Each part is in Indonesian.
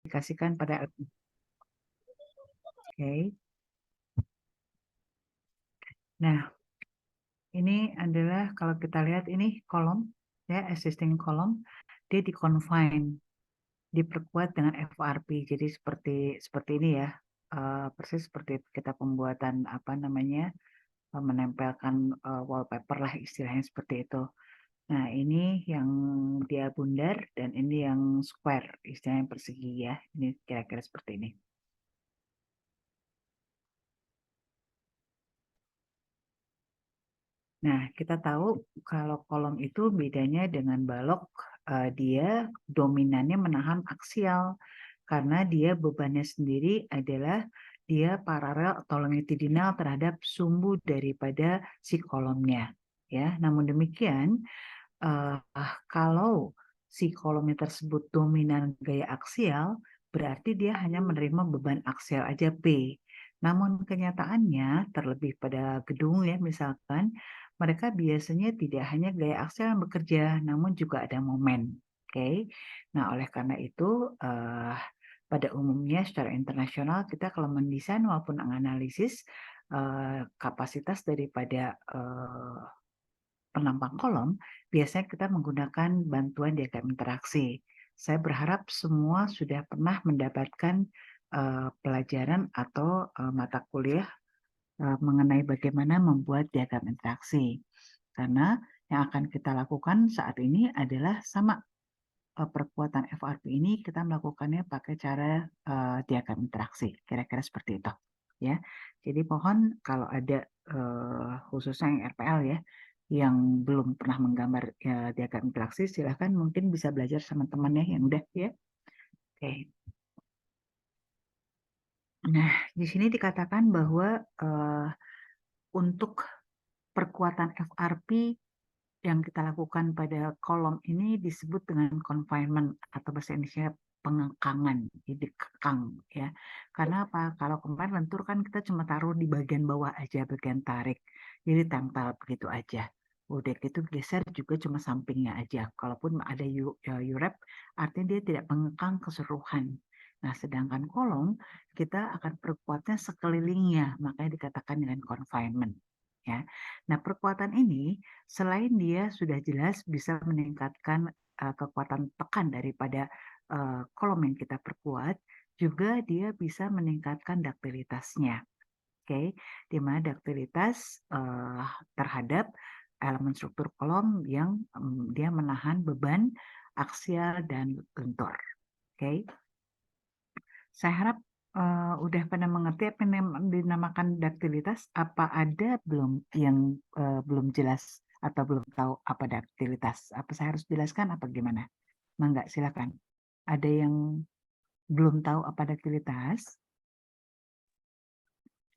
aplikasikan pada Oke. Nah, ini adalah kalau kita lihat ini kolom ya, existing kolom, dia di-confine, diperkuat dengan FRP. Jadi seperti ini ya. Persis seperti kita pembuatan apa namanya? Menempelkan wallpaper lah istilahnya seperti itu. Nah, ini yang dia bundar dan ini yang square, istilahnya persegi ya. Ini kira-kira seperti ini. Nah, kita tahu kalau kolom itu bedanya dengan balok, dia dominannya menahan aksial karena dia bebannya sendiri adalah dia paralel atau longitudinal terhadap sumbu daripada si kolomnya. Ya, namun demikian, kalau si kolomnya tersebut dominan gaya aksial, berarti dia hanya menerima beban aksial aja P. Namun kenyataannya, terlebih pada gedung ya misalkan, mereka biasanya tidak hanya gaya aksial yang bekerja, namun juga ada momen. Oke. Nah, oleh karena itu, pada umumnya secara internasional kita kalau mendesain maupun menganalisis kapasitas daripada penampang kolom, biasanya kita menggunakan bantuan diagram interaksi. Saya berharap semua sudah pernah mendapatkan pelajaran atau mata kuliah mengenai bagaimana membuat diagram interaksi. Karena yang akan kita lakukan saat ini adalah sama perkuatan FRP ini kita melakukannya pakai cara diagram interaksi. Kira-kira seperti itu. Ya, jadi mohon kalau ada khususnya yang RPL ya, yang belum pernah menggambar diagram interaksi, silahkan mungkin bisa belajar sama temannya yang udah ya. Oke. Nah, di sini dikatakan bahwa untuk perkuatan FRP yang kita lakukan pada kolom ini disebut dengan confinement atau bahasa Indonesia pengekangan, jadi kekang ya. Karena apa? Kalau kemarin lentur kan kita cuma taruh di bagian bawah aja, bagian tarik, jadi tempel begitu aja. Udah gitu geser juga cuma sampingnya aja. Kalaupun ada U-wrap, artinya dia tidak mengekang keseluruhan. Nah, sedangkan kolom kita akan perkuatnya sekelilingnya, makanya dikatakan dengan confinement. Ya. Nah, perkuatan ini selain dia sudah jelas bisa meningkatkan kekuatan tekan daripada kolom yang kita perkuat, juga dia bisa meningkatkan duktilitasnya. Oke, di mana duktilitas terhadap elemen struktur kolom yang dia menahan beban aksial dan lentur. Oke, saya harap udah pada mengerti apa yang dinamakan duktilitas. Apa ada belum yang belum jelas atau belum tahu apa duktilitas? Apa saya harus jelaskan apa gimana? Mangga, silakan. Ada yang belum tahu apa duktilitas?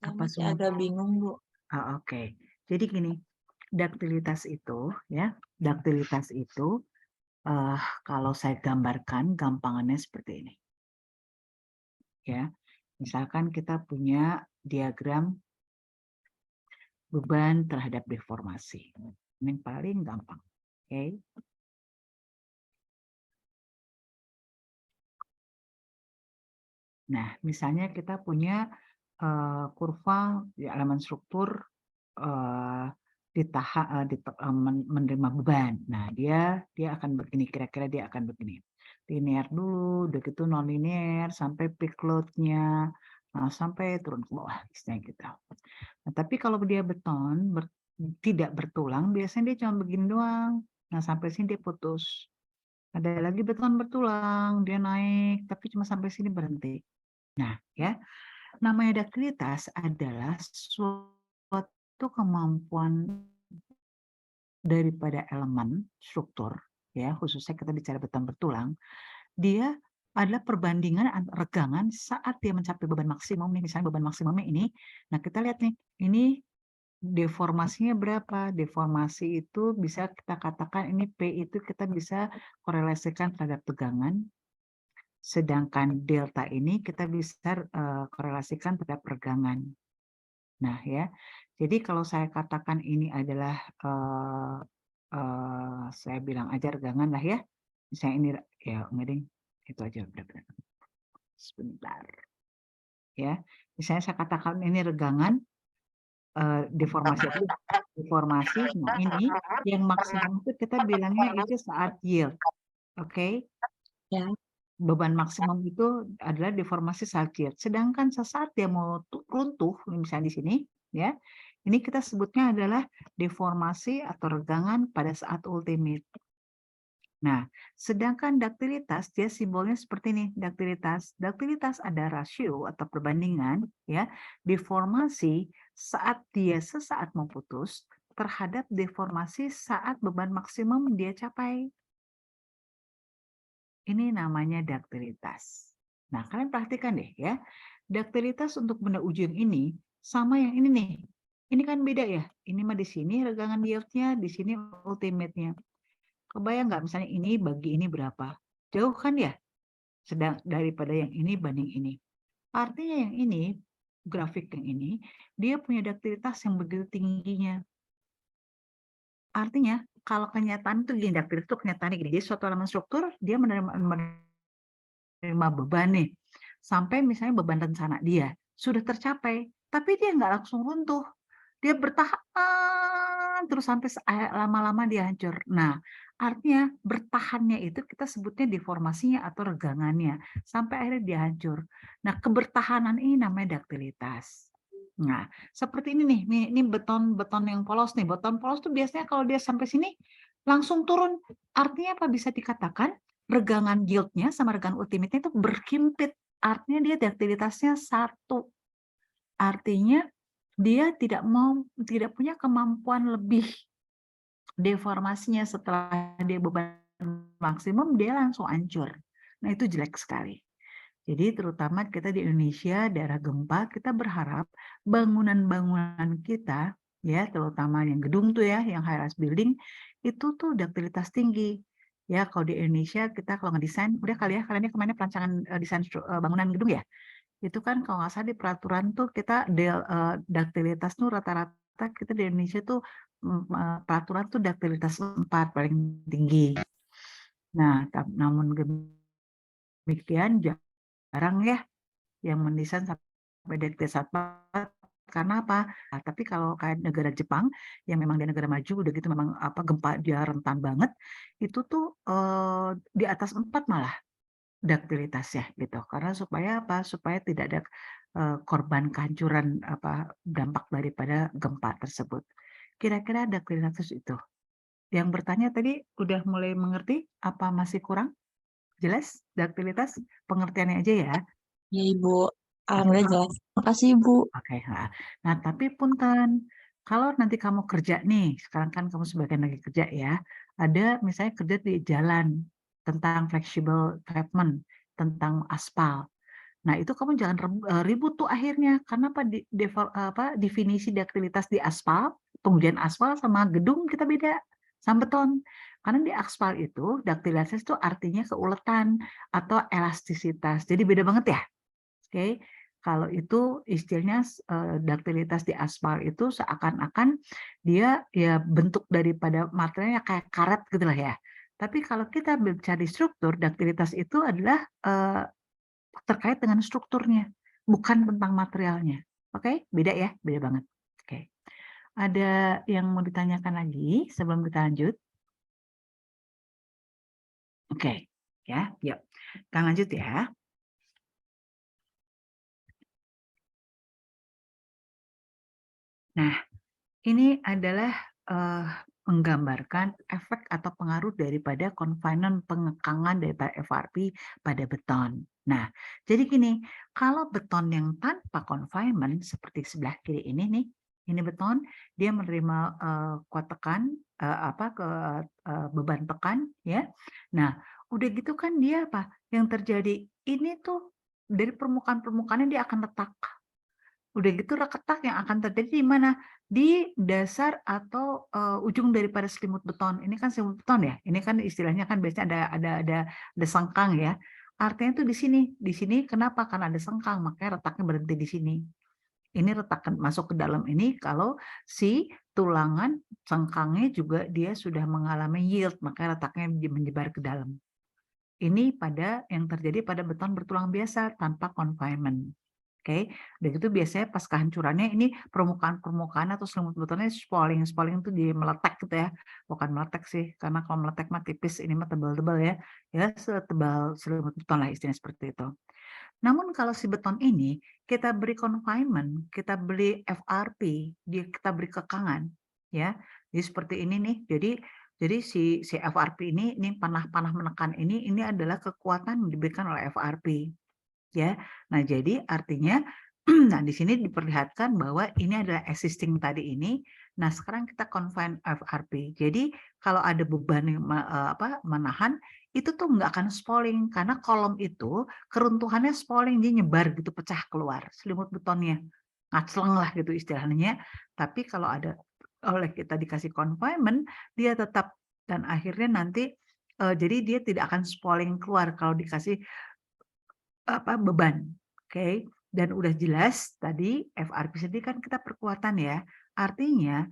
Saya Apa masih semua? agak bingung, Bu. Oke. Jadi gini, duktilitas itu ya, duktilitas itu kalau saya gambarkan gampangannya seperti ini. Ya, misalkan kita punya diagram beban terhadap deformasi. Ini yang paling gampang. Oke. Nah, misalnya kita punya kurva di elemen struktur menerima beban. Nah, dia akan begini, kira-kira dia akan begini. Linear dulu, udah gitu non linear sampai peak load-nya, sampai turun ke bawah istilahnya gitu. Nah, tapi kalau dia beton tidak bertulang, biasanya dia cuma begini doang. Nah, sampai sini dia putus. Ada lagi beton bertulang, dia naik, tapi cuma sampai sini berhenti. Nah, ya, namanya duktilitas adalah suatu kemampuan daripada elemen struktur, ya, khususnya kita bicara beton bertulang, dia adalah perbandingan regangan saat dia mencapai beban maksimum nih, misalnya beban maksimumnya ini. Nah, kita lihat nih, ini deformasinya berapa? Deformasi itu bisa kita katakan ini P itu kita bisa korelasikan terhadap tegangan, sedangkan delta ini kita bisa korelasikan terhadap regangan. Nah, ya. Jadi kalau saya katakan ini adalah saya bilang aja regangan lah ya. Misalnya ini ya enggak ding, itu aja benar-benar. Sebentar. Ya, misalnya saya katakan ini regangan, deformasi itu deformasi. Nah ini yang maksimum itu kita bilangnya itu saat yield, oke? Ya. Beban maksimum itu adalah deformasi saat yield. Sedangkan sesaat dia mau runtuh, misalnya di sini, ya, ini kita sebutnya adalah deformasi atau regangan pada saat ultimate. Nah, sedangkan daktilitas dia simbolnya seperti ini, daktilitas. Daktilitas ada rasio atau perbandingan ya, deformasi saat dia sesaat mau putus terhadap deformasi saat beban maksimum dia capai. Ini namanya daktilitas. Nah, kalian perhatikan deh ya. Daktilitas untuk benda ujung ini sama yang ini nih. Ini kan beda ya. Ini mah di sini regangan yieldnya, di sini ultimate-nya. Kebayang nggak misalnya ini bagi ini berapa? Jauh kan ya? Sedang daripada yang ini banding ini. Artinya yang ini, grafik yang ini, dia punya daktilitas yang begitu tingginya. Artinya, kalau kenyataan itu gini, daktilitas itu kenyataannya gini. Jadi suatu elemen struktur, dia menerima beban nih. Sampai misalnya beban rencana dia sudah tercapai, tapi dia nggak langsung runtuh. Dia bertahan terus sampai lama-lama dia hancur. Nah, artinya bertahannya itu kita sebutnya deformasinya atau regangannya, sampai akhirnya dia hancur. Nah, kebertahanan ini namanya daktilitas. Nah, seperti ini nih, ini beton yang polos nih. Beton polos tuh biasanya kalau dia sampai sini langsung turun. Artinya apa? Bisa dikatakan regangan yieldnya sama regangan ultimate-nya itu berhimpit. Artinya dia daktilitasnya satu. Artinya dia tidak punya kemampuan lebih. Deformasinya setelah dia beban maksimum, dia langsung hancur. Nah, itu jelek sekali. Jadi terutama kita di Indonesia, daerah gempa, kita berharap bangunan-bangunan kita, ya terutama yang gedung tuh ya, yang high-rise building, itu tuh daktilitas tinggi. Ya, kalau di Indonesia kita kalau ngedesain, udah kali ya, kalian kemarin perancangan desain bangunan gedung ya, itu kan kalau nggak salah di peraturan tuh kita daktilitas tuh rata-rata kita di Indonesia tuh peraturan tuh daktilitas 4 paling tinggi. Nah, namun demikian jarang ya yang mendesain sampai daktilitas 4 karena apa? Nah, tapi kalau kayak negara Jepang yang memang dia negara maju udah gitu memang apa gempa dia rentan banget, itu tuh di atas 4 malah daktilitasnya gitu. Karena supaya apa? Supaya tidak ada korban kehancuran apa dampak daripada gempa tersebut. Kira-kira daktilitas itu. Yang bertanya tadi udah mulai mengerti? Apa masih kurang? Jelas daktilitas? Pengertiannya aja ya. Ya, Ibu. Oke. Alhamdulillah jelas. Makasih, Ibu. Oke, nah tapi punten, kalau nanti kamu kerja nih, sekarang kan kamu sebagian lagi kerja ya, ada misalnya kerja di jalan tentang flexible pavement, tentang aspal. Nah, itu kamu jangan ribut tuh akhirnya, karena apa, definisi daktilitas di aspal, pengujian aspal sama gedung kita beda, sama beton. Karena di aspal itu, daktilitas itu artinya keuletan atau elastisitas. Jadi beda banget ya. Oke, kalau itu istilahnya daktilitas di aspal itu seakan-akan dia ya bentuk daripada materialnya kayak karet gitu lah ya. Tapi kalau kita bicara di struktur, daktilitas itu adalah terkait dengan strukturnya, bukan tentang materialnya. Oke, beda ya, beda banget. Oke. Ada yang mau ditanyakan lagi sebelum kita lanjut? Oke, ya, yuk. Kita lanjut ya. Nah, ini adalah menggambarkan efek atau pengaruh daripada confinement pengekangan daripada FRP pada beton. Nah, jadi gini, kalau beton yang tanpa confinement seperti sebelah kiri ini nih, ini beton, dia menerima kuat tekan beban tekan ya. Nah, udah gitu kan dia apa? Yang terjadi ini tuh dari permukaan-permukaannya dia akan retak. Udah gitu reketak yang akan terjadi di mana? Di dasar atau, ujung daripada selimut beton. Ini kan selimut beton ya, ini kan istilahnya kan biasanya ada sengkang ya. Artinya tuh di sini kenapa? Karena ada sengkang, makanya retaknya berhenti di sini. Ini retakan masuk ke dalam ini kalau si tulangan sengkangnya juga dia sudah mengalami yield, makanya retaknya menyebar ke dalam. Ini pada yang terjadi pada beton bertulang biasa tanpa confinement. Oke, dan itu biasanya pas kehancurannya ini permukaan atau selimut betonnya spalling itu dia meletek gitu ya, bukan meletek sih, karena kalau meletek mah tipis, ini mah tebal-tebal ya, ya setebal selimut beton lah istilahnya seperti itu. Namun kalau si beton ini kita beri confinement, kita beri FRP, kita beri kekangan, ya. Jadi seperti ini nih. Jadi si FRP ini panah-panah menekan ini adalah kekuatan yang diberikan oleh FRP. Ya. Nah, jadi artinya nah di sini diperlihatkan bahwa ini adalah existing tadi ini. Nah, sekarang kita confine FRP. Jadi kalau ada beban yang menahan itu tuh nggak akan spalling karena kolom itu keruntuhannya spalling, dia nyebar gitu, pecah keluar selimut betonnya. Ngacleng lah gitu istilahnya. Tapi kalau ada oleh kita dikasih confinement, dia tetap dan akhirnya nanti jadi dia tidak akan spalling keluar kalau dikasih beban, oke. Dan udah jelas tadi FRP sendiri kan kita perkuatan ya. Artinya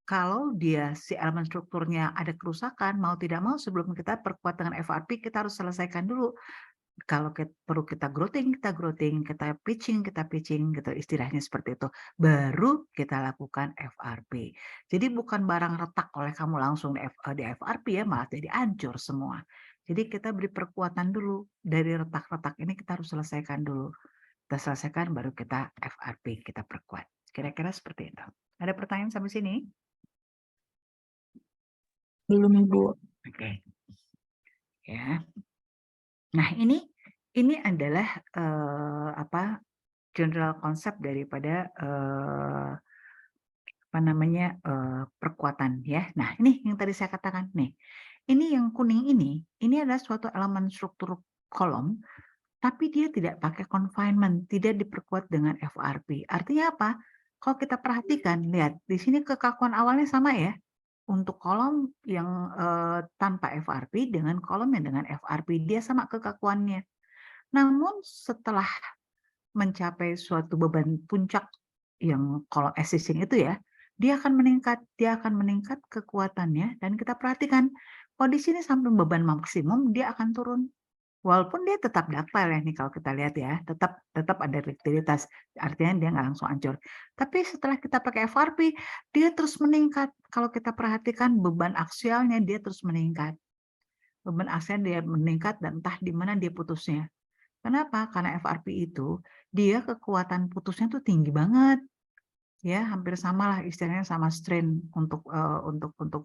kalau dia si elemen strukturnya ada kerusakan, mau tidak mau sebelum kita perkuat dengan FRP kita harus selesaikan dulu. Kalau perlu kita growting, kita pitching gitu istilahnya seperti itu. Baru kita lakukan FRP. Jadi bukan barang retak oleh kamu langsung di FRP ya, malah jadi hancur semua. Jadi kita beri perkuatan dulu, dari retak-retak ini kita harus selesaikan dulu. Kita selesaikan baru kita FRP, kita perkuat. Kira-kira seperti itu. Ada pertanyaan sampai sini? Belum, Ibu. Oke. Ya. Nah, ini adalah general konsep daripada perkuatan ya. Nah, ini yang tadi saya katakan nih. Ini yang kuning ini adalah suatu elemen struktur kolom, tapi dia tidak pakai confinement, tidak diperkuat dengan FRP. Artinya apa? Kalau kita perhatikan, lihat di sini kekakuan awalnya sama ya. Untuk kolom yang tanpa FRP dengan kolom yang dengan FRP, dia sama kekakuannya. Namun setelah mencapai suatu beban puncak yang kalau existing itu ya, dia akan meningkat kekuatannya dan kita perhatikan, kalau di sini sampai beban maksimum dia akan turun. Walaupun dia tetap ductile ya nih kalau kita lihat ya, tetap ada ductilitas, artinya dia nggak langsung hancur. Tapi setelah kita pakai FRP, dia terus meningkat. Kalau kita perhatikan beban aksialnya dia terus meningkat. Beban aksial dia meningkat dan entah di mana dia putusnya. Kenapa? Karena FRP itu dia kekuatan putusnya tuh tinggi banget, ya hampir samalah istilahnya sama strain untuk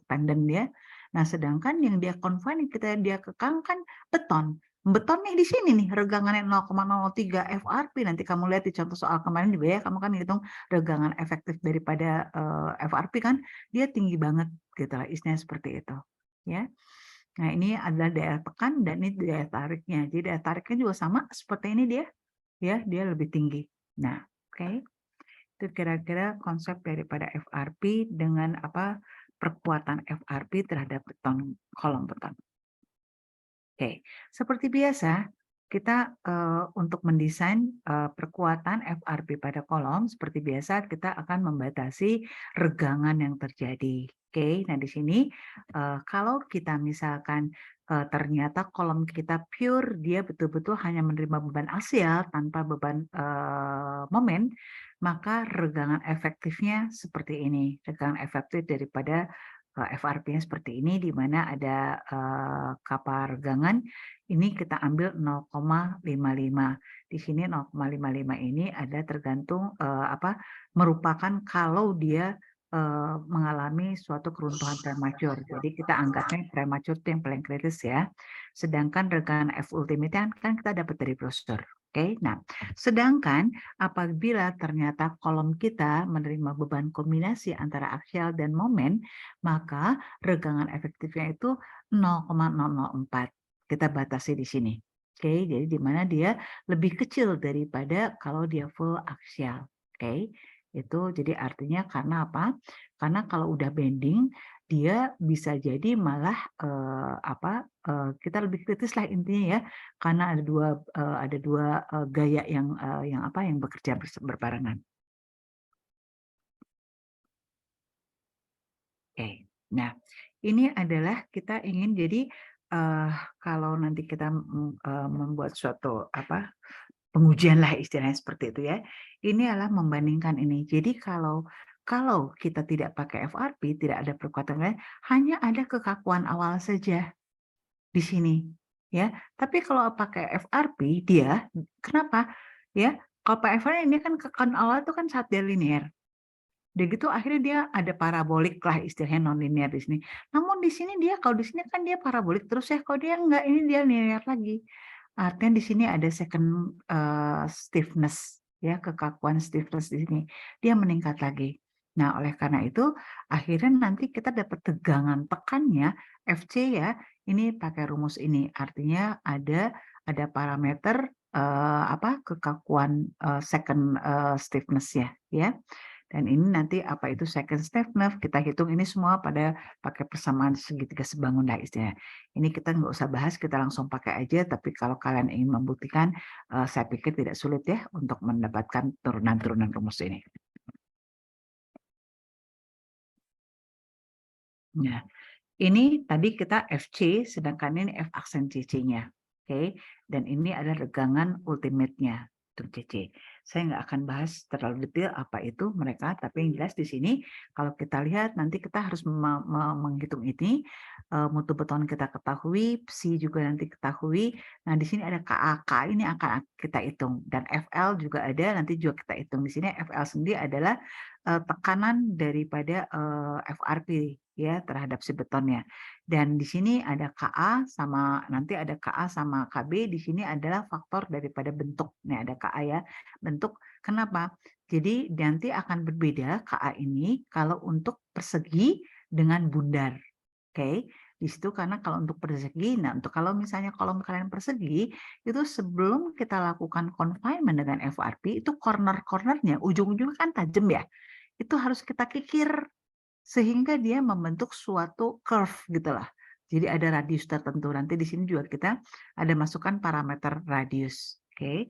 tendon dia. Nah, sedangkan yang dia confine dia kekangkan beton. Beton nih di sini nih regangannya 0,03 FRP. Nanti kamu lihat di contoh soal kemarin juga ya, kamu kan hitung regangan efektif daripada FRP kan dia tinggi banget gitu lah, istilahnya seperti itu, ya. Nah, ini adalah daya tekan dan ini daya tariknya. Jadi daya tariknya juga sama seperti ini dia, ya, dia lebih tinggi. Nah, oke. Itu kira-kira konsep daripada FRP dengan perkuatan FRP terhadap beton, kolom beton. Oke, seperti biasa kita untuk mendesain perkuatan FRP pada kolom seperti biasa kita akan membatasi regangan yang terjadi. Oke, nah di sini kalau kita misalkan ternyata kolom kita pure, dia betul-betul hanya menerima beban aksial tanpa beban momen, maka regangan efektifnya seperti ini. Regangan efektif daripada FRP-nya seperti ini, di mana ada kapar regangan, ini kita ambil 0,55. Di sini 0,55 ini ada tergantung merupakan kalau dia mengalami suatu keruntuhan prematur. Jadi kita anggapnya prematur itu yang paling kritis ya. Sedangkan regangan F ultimate kan kita dapat dari brosur. Oke, nah sedangkan apabila ternyata kolom kita menerima beban kombinasi antara aksial dan momen, maka regangan efektifnya itu 0,004. Kita batasi di sini. Oke, jadi di mana dia lebih kecil daripada kalau dia full aksial. Oke, itu jadi artinya karena apa? Karena kalau udah bending, dia bisa jadi malah kita lebih kritis lah intinya ya, karena ada dua gaya yang bekerja berbarengan. Oke, nah ini adalah kita ingin jadi kalau nanti kita membuat suatu pengujian lah istilahnya seperti itu ya. Ini adalah membandingkan ini. Jadi kalau kita tidak pakai FRP, tidak ada perkuatan lain, hanya ada kekakuan awal saja di sini ya. Tapi kalau pakai FRP dia kenapa? Ya, kalau pakai FRP ini kan kekakuan awal itu kan saat dia linear. Udah gitu akhirnya dia ada parabolik lah istilahnya non-linear di sini. Namun di sini dia kalau di sini kan dia parabolik terus ya, kalau dia enggak ini dia linear lagi. Artinya di sini ada second stiffness ya, kekakuan stiffness di sini. Dia meningkat lagi. Nah, oleh karena itu akhirnya nanti kita dapat tegangan tekannya FC ya, ini pakai rumus ini. Artinya ada parameter kekakuan second stiffness ya. Dan ini nanti apa itu second stiffness, kita hitung ini semua pada pakai persamaan segitiga sebangun lah istilahnya. Ini kita nggak usah bahas, kita langsung pakai aja, tapi kalau kalian ingin membuktikan, saya pikir tidak sulit ya untuk mendapatkan turunan-turunan rumus ini. Nah, ini tadi kita FC, sedangkan ini F aksen CC-nya. Oke, dan ini adalah regangan ultimate-nya. CC. Saya nggak akan bahas terlalu detail apa itu mereka, tapi yang jelas di sini kalau kita lihat nanti kita harus menghitung ini, mutu beton kita ketahui, psi juga nanti ketahui. Nah di sini ada KA, KA ini akan kita hitung dan FL juga ada, nanti juga kita hitung. Di sini FL sendiri adalah tekanan daripada FRP ya terhadap si betonnya. Dan di sini ada KA sama nanti ada KA sama KB, di sini adalah faktor daripada bentuk. Nih ada KA ya, bentuk. Kenapa? Jadi nanti akan berbeda KA ini kalau untuk persegi dengan bundar. Oke. Di situ karena kalau untuk persegi, nah untuk kalau misalnya kolom kalian persegi, itu sebelum kita lakukan confinement dengan FRP, itu corner-cornernya, ujung-ujungnya kan tajam ya. Itu harus kita kikir sehingga dia membentuk suatu curve gitulah. Jadi ada radius tertentu. Nanti di sini juga kita ada masukkan parameter radius. Oke.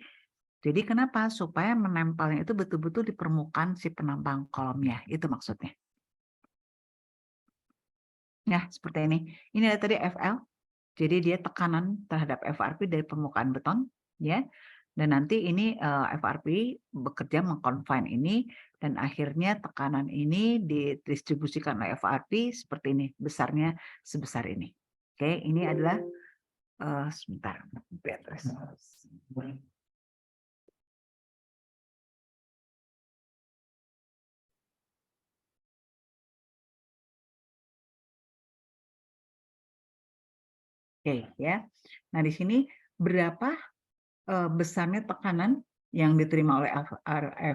Jadi kenapa? Supaya menempelnya itu betul-betul di permukaan si penampang kolomnya. Itu maksudnya. Ya, seperti ini. Ini ada tadi FL. Jadi dia tekanan terhadap FRP dari permukaan beton, ya. Dan nanti ini FRP bekerja mengconfine ini dan akhirnya tekanan ini didistribusikan oleh FRP seperti ini, besarnya sebesar ini. Oke, ini adalah sebentar. Oke, ya. Nah, di sini berapa besarnya tekanan yang diterima oleh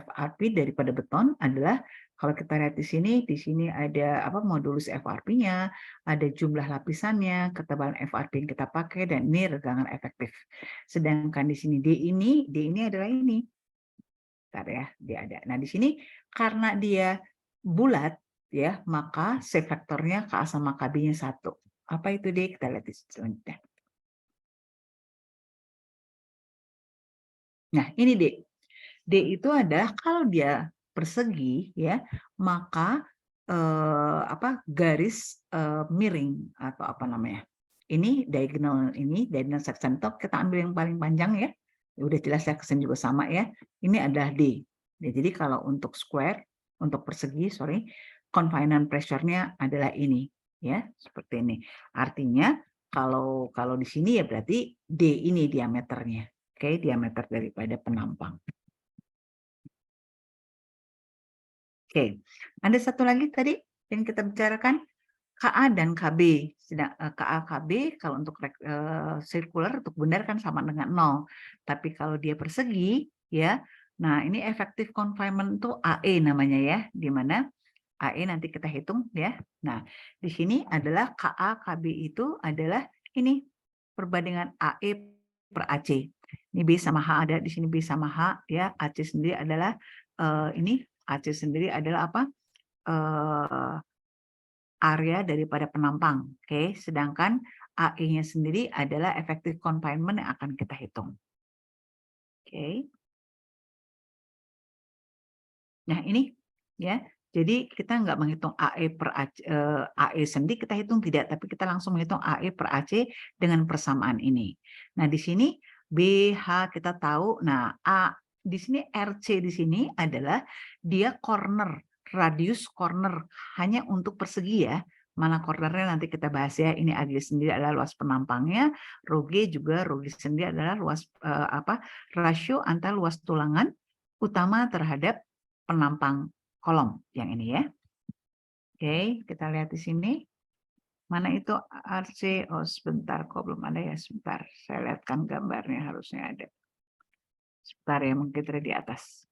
FRP daripada beton adalah kalau kita lihat di sini ada modulus FRP-nya, ada jumlah lapisannya, ketebalan FRP yang kita pakai, dan ini regangan efektif. Sedangkan di sini D ini adalah ini. Bentar ya, dia ada. Nah di sini karena dia bulat ya, maka C vektornya KA sama KB-nya 1. Apa itu D? Kita lihat di selanjutnya. Nah, ini D. D itu adalah kalau dia persegi ya, maka garis miring atau apa namanya. Ini diagonal section top, kita ambil yang paling panjang ya. Udah jelas ya, kesan juga sama ya. Ini adalah D. Jadi kalau untuk square, untuk persegi, confinement pressure-nya adalah ini ya, seperti ini. Artinya kalau di sini ya berarti D ini diameternya. Oke, diameter daripada penampang. Oke, ada satu lagi tadi yang kita bicarakan, KA dan KB. KA KB kalau untuk circular, untuk bundar kan sama dengan 0. Tapi kalau dia persegi, ya, nah ini effective confinement itu AE namanya ya, di mana AE nanti kita hitung ya. Nah, di sini adalah KA KB itu adalah ini perbandingan AE per AC. Ini B sama H ada di sini, B sama H ya. AC sendiri adalah ini AC sendiri adalah apa? Area daripada penampang. Oke, sedangkan AE-nya sendiri adalah effective confinement yang akan kita hitung. Oke. Nah, ini ya. Jadi kita nggak menghitung AE per AE sendi, kita hitung tidak, tapi kita langsung menghitung AE per AC dengan persamaan ini. Nah, di sini BH kita tahu, nah A di sini RC di sini adalah dia corner, radius corner hanya untuk persegi ya. Mana cornernya nanti kita bahas ya. Ini AG sendiri adalah luas penampangnya, rho G juga, rho G sendiri adalah luas rasio antara luas tulangan utama terhadap penampang kolom yang ini ya. Oke, kita lihat di sini. Mana itu RC? Oh, sebentar, kok belum ada ya? Sebentar, saya lihatkan gambarnya, harusnya ada. Sebentar ya, mungkin ada di atas.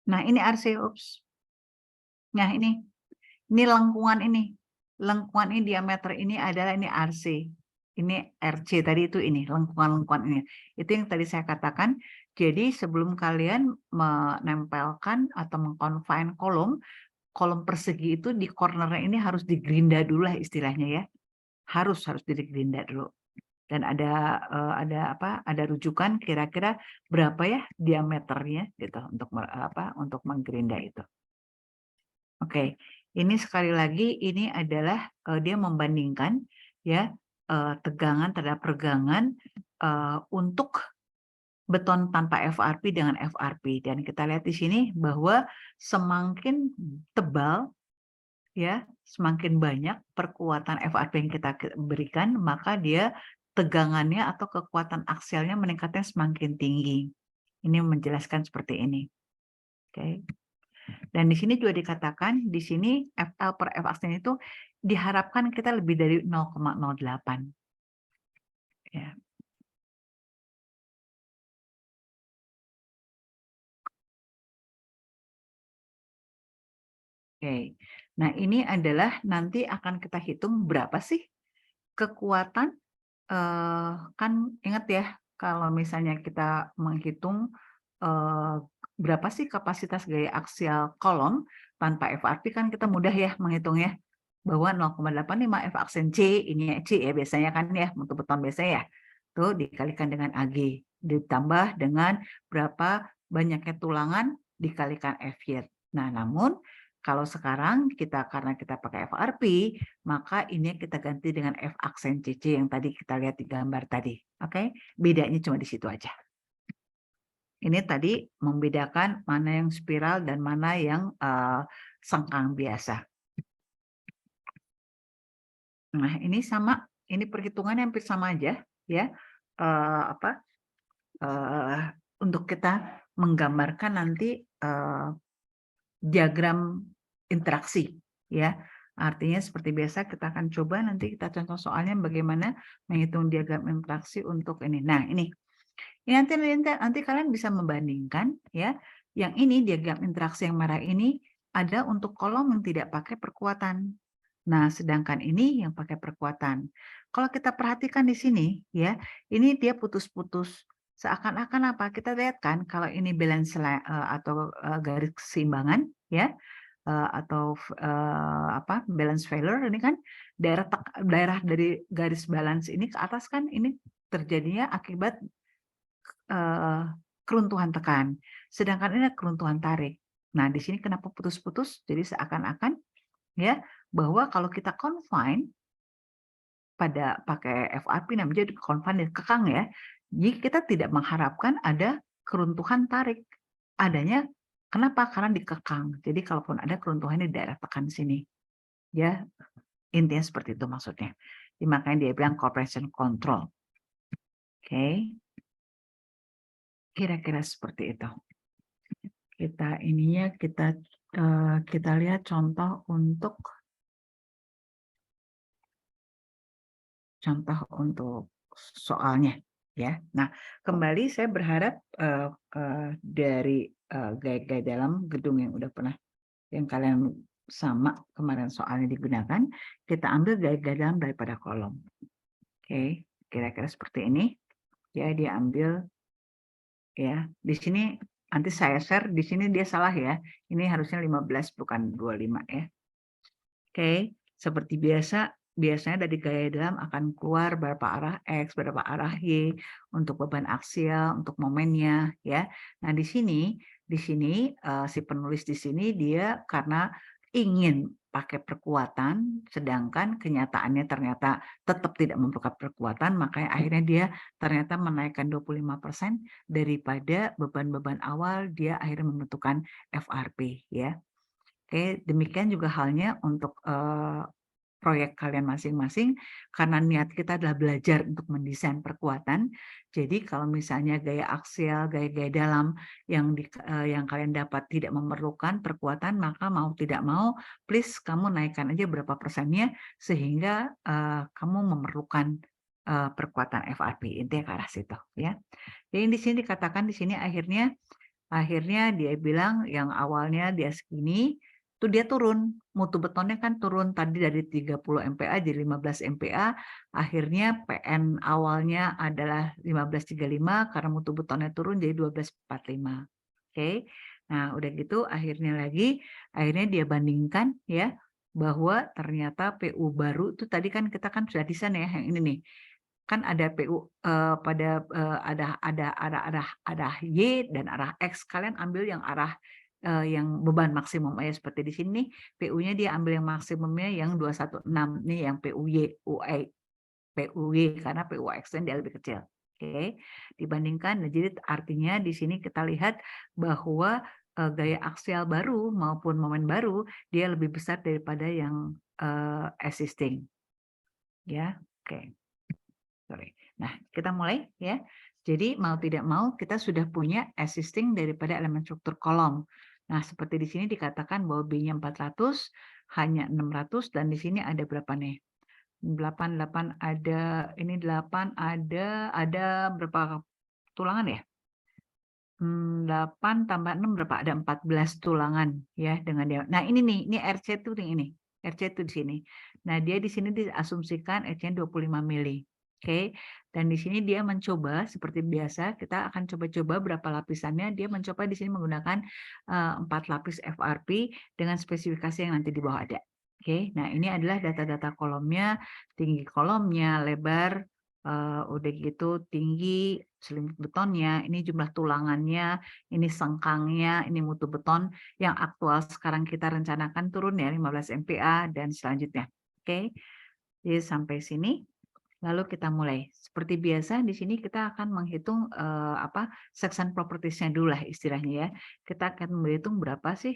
Nah, ini RC, ups. Nah, ini lengkungan ini. Lengkungan ini, diameter ini adalah ini RC. Ini RC tadi itu ini, lengkungan-lengkungan ini. Itu yang tadi saya katakan. Jadi sebelum kalian menempelkan atau mengconfine kolom persegi itu di cornernya ini harus digerinda dulu lah istilahnya ya. Harus digerinda dulu. Dan ada rujukan kira-kira berapa ya diameternya gitu untuk menggerinda itu. Oke, ini sekali lagi ini adalah dia membandingkan ya tegangan terhadap regangan untuk beton tanpa FRP dengan FRP, dan kita lihat di sini bahwa semakin tebal ya, semakin banyak perkuatan FRP yang kita berikan, maka dia tegangannya atau kekuatan aksialnya meningkatnya semakin tinggi. Ini menjelaskan seperti ini. Oke. Dan di sini juga dikatakan di sini FL per F aksen itu diharapkan kita lebih dari 0,08. Ya. Oke. Nah, ini adalah nanti akan kita hitung berapa sih kekuatan, kan ingat ya kalau misalnya kita menghitung berapa sih kapasitas gaya aksial kolom tanpa FRP, kan kita mudah ya menghitungnya bahwa 0,85 F aksen C, ini C ya biasanya kan ya untuk beton biasa ya, tuh dikalikan dengan AG ditambah dengan berapa banyaknya tulangan dikalikan F yield. Nah, namun kalau sekarang karena kita pakai FRP, maka ini kita ganti dengan F aksen CC yang tadi kita lihat di gambar tadi. Oke, bedanya cuma di situ aja. Ini tadi membedakan mana yang spiral dan mana yang sengkang biasa. Nah, ini sama, ini perhitungannya hampir sama aja ya. Untuk kita menggambarkan nanti diagram interaksi ya. Artinya seperti biasa kita akan coba nanti kita contoh soalnya bagaimana menghitung diagram interaksi untuk ini. Nah, ini nanti kalian bisa membandingkan ya. Yang ini diagram interaksi yang merah ini ada untuk kolom yang tidak pakai perkuatan. Nah, sedangkan ini yang pakai perkuatan. Kalau kita perhatikan di sini ya, ini dia putus-putus. Seakan-akan apa? Kita lihat kan kalau ini balance atau garis keseimbangan ya, atau balance failure, ini kan daerah dari garis balance ini ke atas kan ini terjadinya akibat keruntuhan tekan. Sedangkan ini keruntuhan tarik. Nah, di sini kenapa putus-putus? Jadi seakan-akan ya bahwa kalau kita confine pada pakai FRP namanya confine dan kekang ya. Jadi kita tidak mengharapkan ada keruntuhan tarik. Adanya kenapa? Karena dikekang. Jadi kalaupun ada keruntuhan di daerah tekan sini. Ya, intinya seperti itu maksudnya. Jadi, makanya dia bilang compression control. Oke. Kira-kira seperti itu. Kita lihat contoh untuk soalnya ya. Nah, kembali saya berharap dari gaya-gaya dalam gedung yang udah pernah yang kalian sama kemarin soalnya digunakan, kita ambil gaya-gaya dalam daripada kolom. Oke, kira-kira seperti ini. Ya, dia ambil ya. Di sini nanti saya share, di sini dia salah ya. Ini harusnya 15 bukan 25 ya. Oke, seperti biasa biasanya dari gaya dalam akan keluar berapa arah X, berapa arah Y untuk beban aksial, untuk momennya ya. Nah, di sini si penulis di sini dia karena ingin pakai perkuatan, sedangkan kenyataannya ternyata tetap tidak memerlukan perkuatan, makanya akhirnya dia ternyata menaikkan 25% daripada beban-beban awal, dia akhirnya membentukkan FRP ya. Oke, demikian juga halnya untuk proyek kalian masing-masing, karena niat kita adalah belajar untuk mendesain perkuatan. Jadi kalau misalnya gaya aksial, gaya-gaya dalam yang kalian dapat tidak memerlukan perkuatan, maka mau tidak mau, please kamu naikkan aja berapa persennya sehingga kamu memerlukan perkuatan FRP. Intinya ke arah situ ya. Jadi di sini dikatakan di sini akhirnya dia bilang yang awalnya dia segini, tuh dia turun, mutu betonnya kan turun tadi dari 30 MPa jadi 15 MPa, akhirnya PN awalnya adalah 1535 karena mutu betonnya turun jadi 1245. Oke. Nah, udah gitu akhirnya dia bandingkan ya bahwa ternyata PU baru tuh tadi kan kita kan sudah desain ya yang ini nih. Kan ada PU ada Y dan arah X. Kalian ambil yang arah yang beban maksimum ya seperti di sini PU-nya dia ambil yang maksimumnya yang 216 nih yang PUY karena PU X dia lebih kecil. Oke. Dibandingkan jadi artinya di sini kita lihat bahwa gaya aksial baru maupun momen baru dia lebih besar daripada yang existing. Ya. Oke. Sorry. Nah, kita mulai ya. Jadi mau tidak mau kita sudah punya existing daripada elemen struktur kolom. Nah, seperti di sini dikatakan bahwa B-nya 400, hanya 600 dan di sini ada berapa nih? 8 ada ini 8 ada berapa tulangan ya? 8 tambah 6 berapa? Ada 14 tulangan ya dengan dia. Nah, ini nih, ini RC itu ini. RC itu di sini. Nah, dia di sini diasumsikan RC-nya 25 mili. Oke. Dan di sini dia mencoba seperti biasa, kita akan coba-coba berapa lapisannya. Dia mencoba di sini menggunakan 4 lapis FRP dengan spesifikasi yang nanti di bawah ada. Oke. Nah, ini adalah data-data kolomnya, tinggi kolomnya, lebar, udah gitu tinggi selimut betonnya, ini jumlah tulangannya, ini sengkangnya, ini mutu beton yang aktual sekarang kita rencanakan turun ya 15 MPa dan selanjutnya. Oke. Jadi sampai sini lalu kita mulai. Seperti biasa di sini kita akan menghitung section properties-nya dulu lah istilahnya ya. Kita akan menghitung berapa sih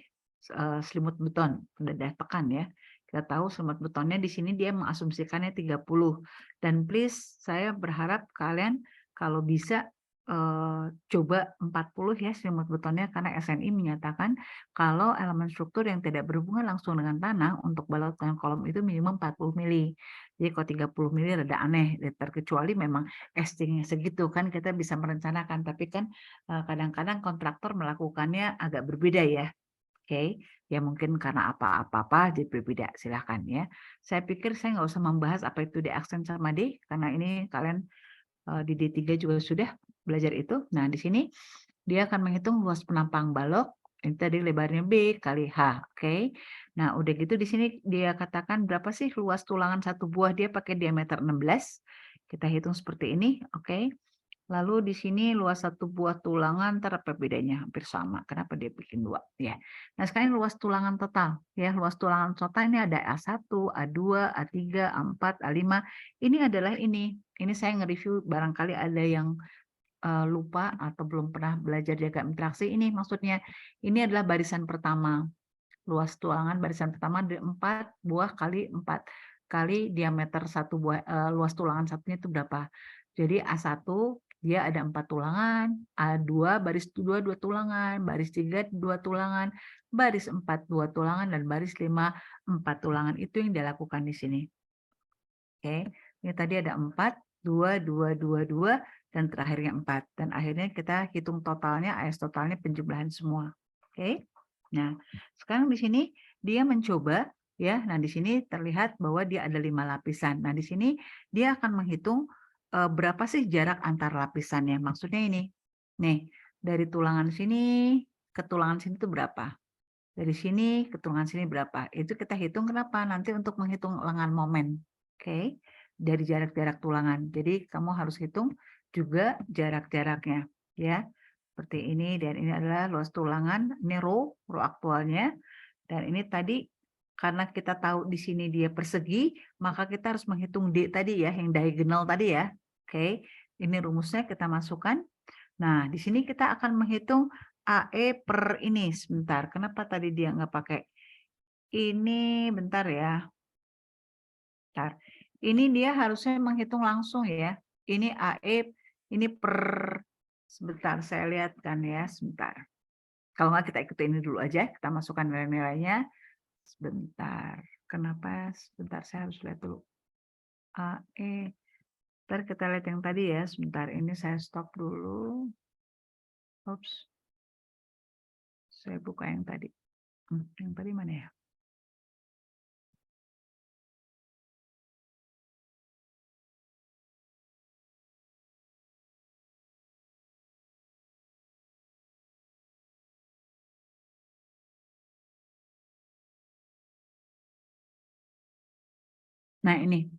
selimut beton, udah tekan ya. Kita tahu selimut betonnya di sini dia mengasumsikannya 30. Dan please saya berharap kalian kalau bisa coba 40 ya selimut betonnya karena SNI menyatakan kalau elemen struktur yang tidak berhubungan langsung dengan tanah untuk balok dengan kolom itu minimum 40 mili. Jadi kalau 30 mili rada aneh, terkecuali memang estimasinya segitu kan kita bisa merencanakan, tapi kan kadang-kadang kontraktor melakukannya agak berbeda ya. Oke, ya mungkin karena apa-apa jadi berbeda, silahkan ya. Saya pikir saya nggak usah membahas apa itu D-aksen sama D, karena ini kalian di D3 juga sudah belajar itu. Nah, di sini dia akan menghitung luas penampang balok, ini tadi lebarnya B kali H, oke. Nah, udah gitu di sini dia katakan berapa sih luas tulangan satu buah, dia pakai diameter 16. Kita hitung seperti ini, oke. Lalu di sini luas satu buah tulangan, ntar apa bedanya? Hampir sama. Kenapa dia bikin 2? Ya. Nah, sekarang luas tulangan total. Ya, luas tulangan total ini ada A1, A2, A3, A4, A5. Ini adalah ini. Ini saya nge-review barangkali ada yang lupa atau belum pernah belajar diagram interaksi. Ini maksudnya, ini adalah barisan pertama. Luas tulangan barisan pertama 4 buah kali 4 kali diameter satu buah, luas tulangan satunya itu berapa. Jadi A1 dia ada 4 tulangan, A2 baris 2 tulangan, baris 3 2 tulangan, baris 4 2 tulangan, dan baris 5 4 tulangan. Itu yang dilakukan di sini. Oke, ini tadi ada 4, 2, 2, 2, 2, dan terakhirnya 4. Dan akhirnya kita hitung totalnya, AS totalnya penjumlahan semua. Oke. Nah, sekarang di sini dia mencoba ya. Nah, di sini terlihat bahwa dia ada 5 lapisan. Nah, di sini dia akan menghitung berapa sih jarak antar lapisannya. Maksudnya ini. Nih, dari tulangan sini ke tulangan sini itu berapa? Dari sini ke tulangan sini berapa? Itu kita hitung kenapa? Nanti untuk menghitung lengan momen. Oke, dari jarak-jarak tulangan. Jadi kamu harus hitung juga jarak-jaraknya, ya. Seperti ini, dan ini adalah luas tulangan, ini row aktualnya, dan ini tadi karena kita tahu di sini dia persegi, maka kita harus menghitung D tadi ya, yang diagonal tadi ya. Oke, ini rumusnya kita masukkan. Nah, di sini kita akan menghitung AE per ini. Sebentar, kenapa tadi dia nggak pakai ini? Bentar ya. Bentar. Ini dia harusnya menghitung langsung ya. Ini AE, ini per, sebentar saya lihat kan ya, sebentar. Kalau nggak kita ikuti ini dulu aja, kita masukkan nilai-nilainya. Sebentar, kenapa? Sebentar, saya harus lihat dulu. AE, ntar kita lihat yang tadi ya, sebentar, ini saya stop dulu. Oops, saya buka yang tadi. Yang tadi mana ya? Nah ini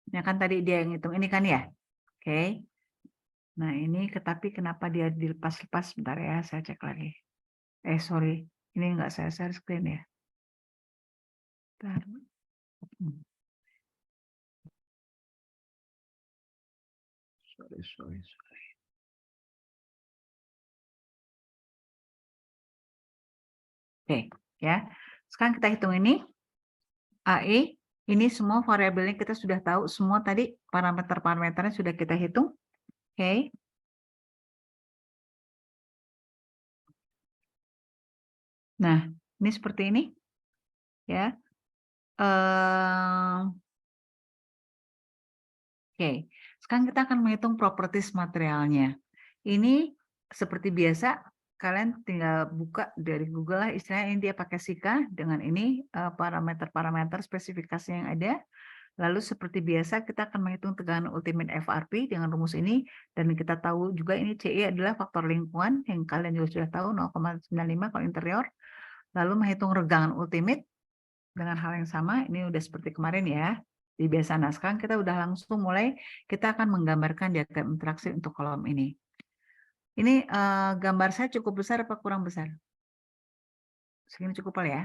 kan tadi dia yang hitung ini kan ya. Oke. Nah ini tapi kenapa dia dilepas-lepas? Bentar ya, saya cek lagi. Sorry, ini enggak saya share screen ya. Bentar. Sorry. Oke, ya. Sekarang kita hitung ini. AE, ini semua variabelnya kita sudah tahu, semua tadi parameter-parameternya sudah kita hitung. Oke. Nah, ini seperti ini. Ya. Oke, sekarang kita akan menghitung properties materialnya. Ini seperti biasa, kalian tinggal buka dari Google lah, istilahnya ini dia pakai Sika dengan ini parameter-parameter spesifikasi yang ada. Lalu seperti biasa kita akan menghitung tegangan ultimate FRP dengan rumus ini, dan kita tahu juga ini CI adalah faktor lingkungan yang kalian juga sudah tahu 0,95 kalau interior. Lalu menghitung regangan ultimate dengan hal yang sama, ini udah seperti kemarin ya. Di biasa. Nah, sekarang kita udah langsung mulai, kita akan menggambarkan diagram interaksi untuk kolom ini. Ini gambar saya cukup besar apa kurang besar? Segini cukup lah ya?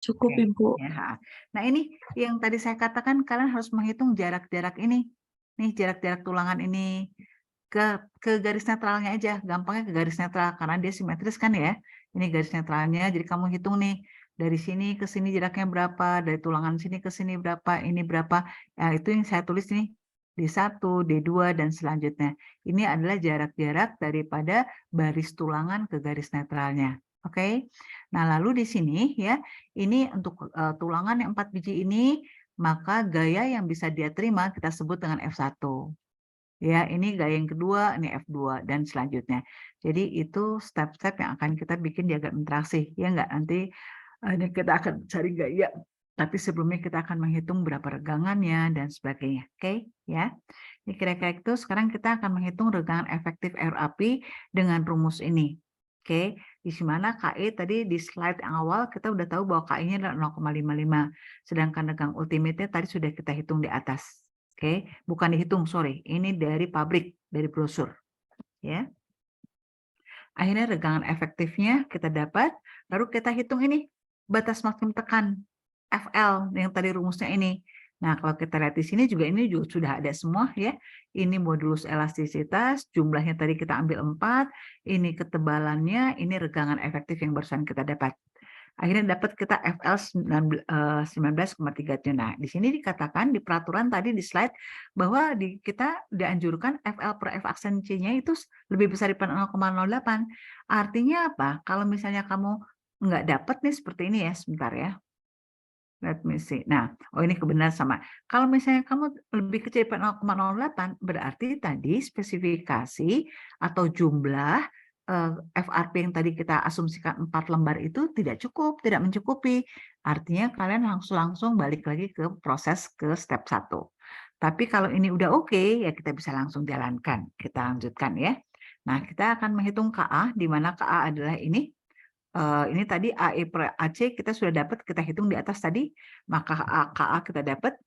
Cukup, Oke. Ibu. Ya. Nah, ini yang tadi saya katakan, kalian harus menghitung jarak-jarak ini. Nih, jarak-jarak tulangan ini ke garis netralnya aja. Gampangnya ke garis netral, karena dia simetris kan ya. Ini garis netralnya, jadi kamu hitung nih. Dari sini ke sini jaraknya berapa, dari tulangan sini ke sini berapa, ini berapa. Ya, itu yang saya tulis nih. D1, D2, dan selanjutnya. Ini adalah jarak-jarak daripada baris tulangan ke garis netralnya. Oke. Nah, lalu di sini ya, ini untuk tulangan yang 4 biji ini, maka gaya yang bisa dia terima kita sebut dengan F1. Ya, ini gaya yang kedua, ini F2, dan selanjutnya. Jadi itu step-step yang akan kita bikin diagram interaksi. Ya enggak, nanti ini kita akan cari gaya. Tapi sebelumnya kita akan menghitung berapa regangannya dan sebagainya. Oke, ya. Ini kira-kira itu. Sekarang kita akan menghitung regangan efektif RAP dengan rumus ini. Oke, di mana KE tadi di slide yang awal kita udah tahu bahwa KE-nya adalah 0,55. Sedangkan regang ultimate-nya tadi sudah kita hitung di atas. Oke, bukan dihitung, sorry. Ini dari pabrik, dari brosur. Ya. Akhirnya regangan efektifnya kita dapat, lalu kita hitung ini batas maksimum tekan FL yang tadi rumusnya ini. Nah, kalau kita lihat di sini juga ini juga sudah ada semua ya. Ini modulus elastisitas, jumlahnya tadi kita ambil 4, ini ketebalannya, ini regangan efektif yang barusan kita dapat. Akhirnya dapat kita FL 19,3. Nah, di sini dikatakan di peraturan tadi di slide bahwa kita dianjurkan FL per F aksen C-nya itu lebih besar daripada 0,08. Artinya apa? Kalau misalnya kamu nggak dapat nih seperti ini ya, sebentar ya. Let me see. Nah, ini kebenaran sama. Kalau misalnya kamu lebih kecil daripada 0,08, berarti tadi spesifikasi atau jumlah FRP yang tadi kita asumsikan 4 lembar itu tidak cukup, tidak mencukupi. Artinya kalian langsung balik lagi ke proses ke step 1. Tapi kalau ini udah oke, ya kita bisa langsung jalankan. Kita lanjutkan ya. Nah, kita akan menghitung KA, di mana KA adalah ini. Ini tadi AE per AC kita sudah dapat, kita hitung di atas tadi, maka KA kita dapat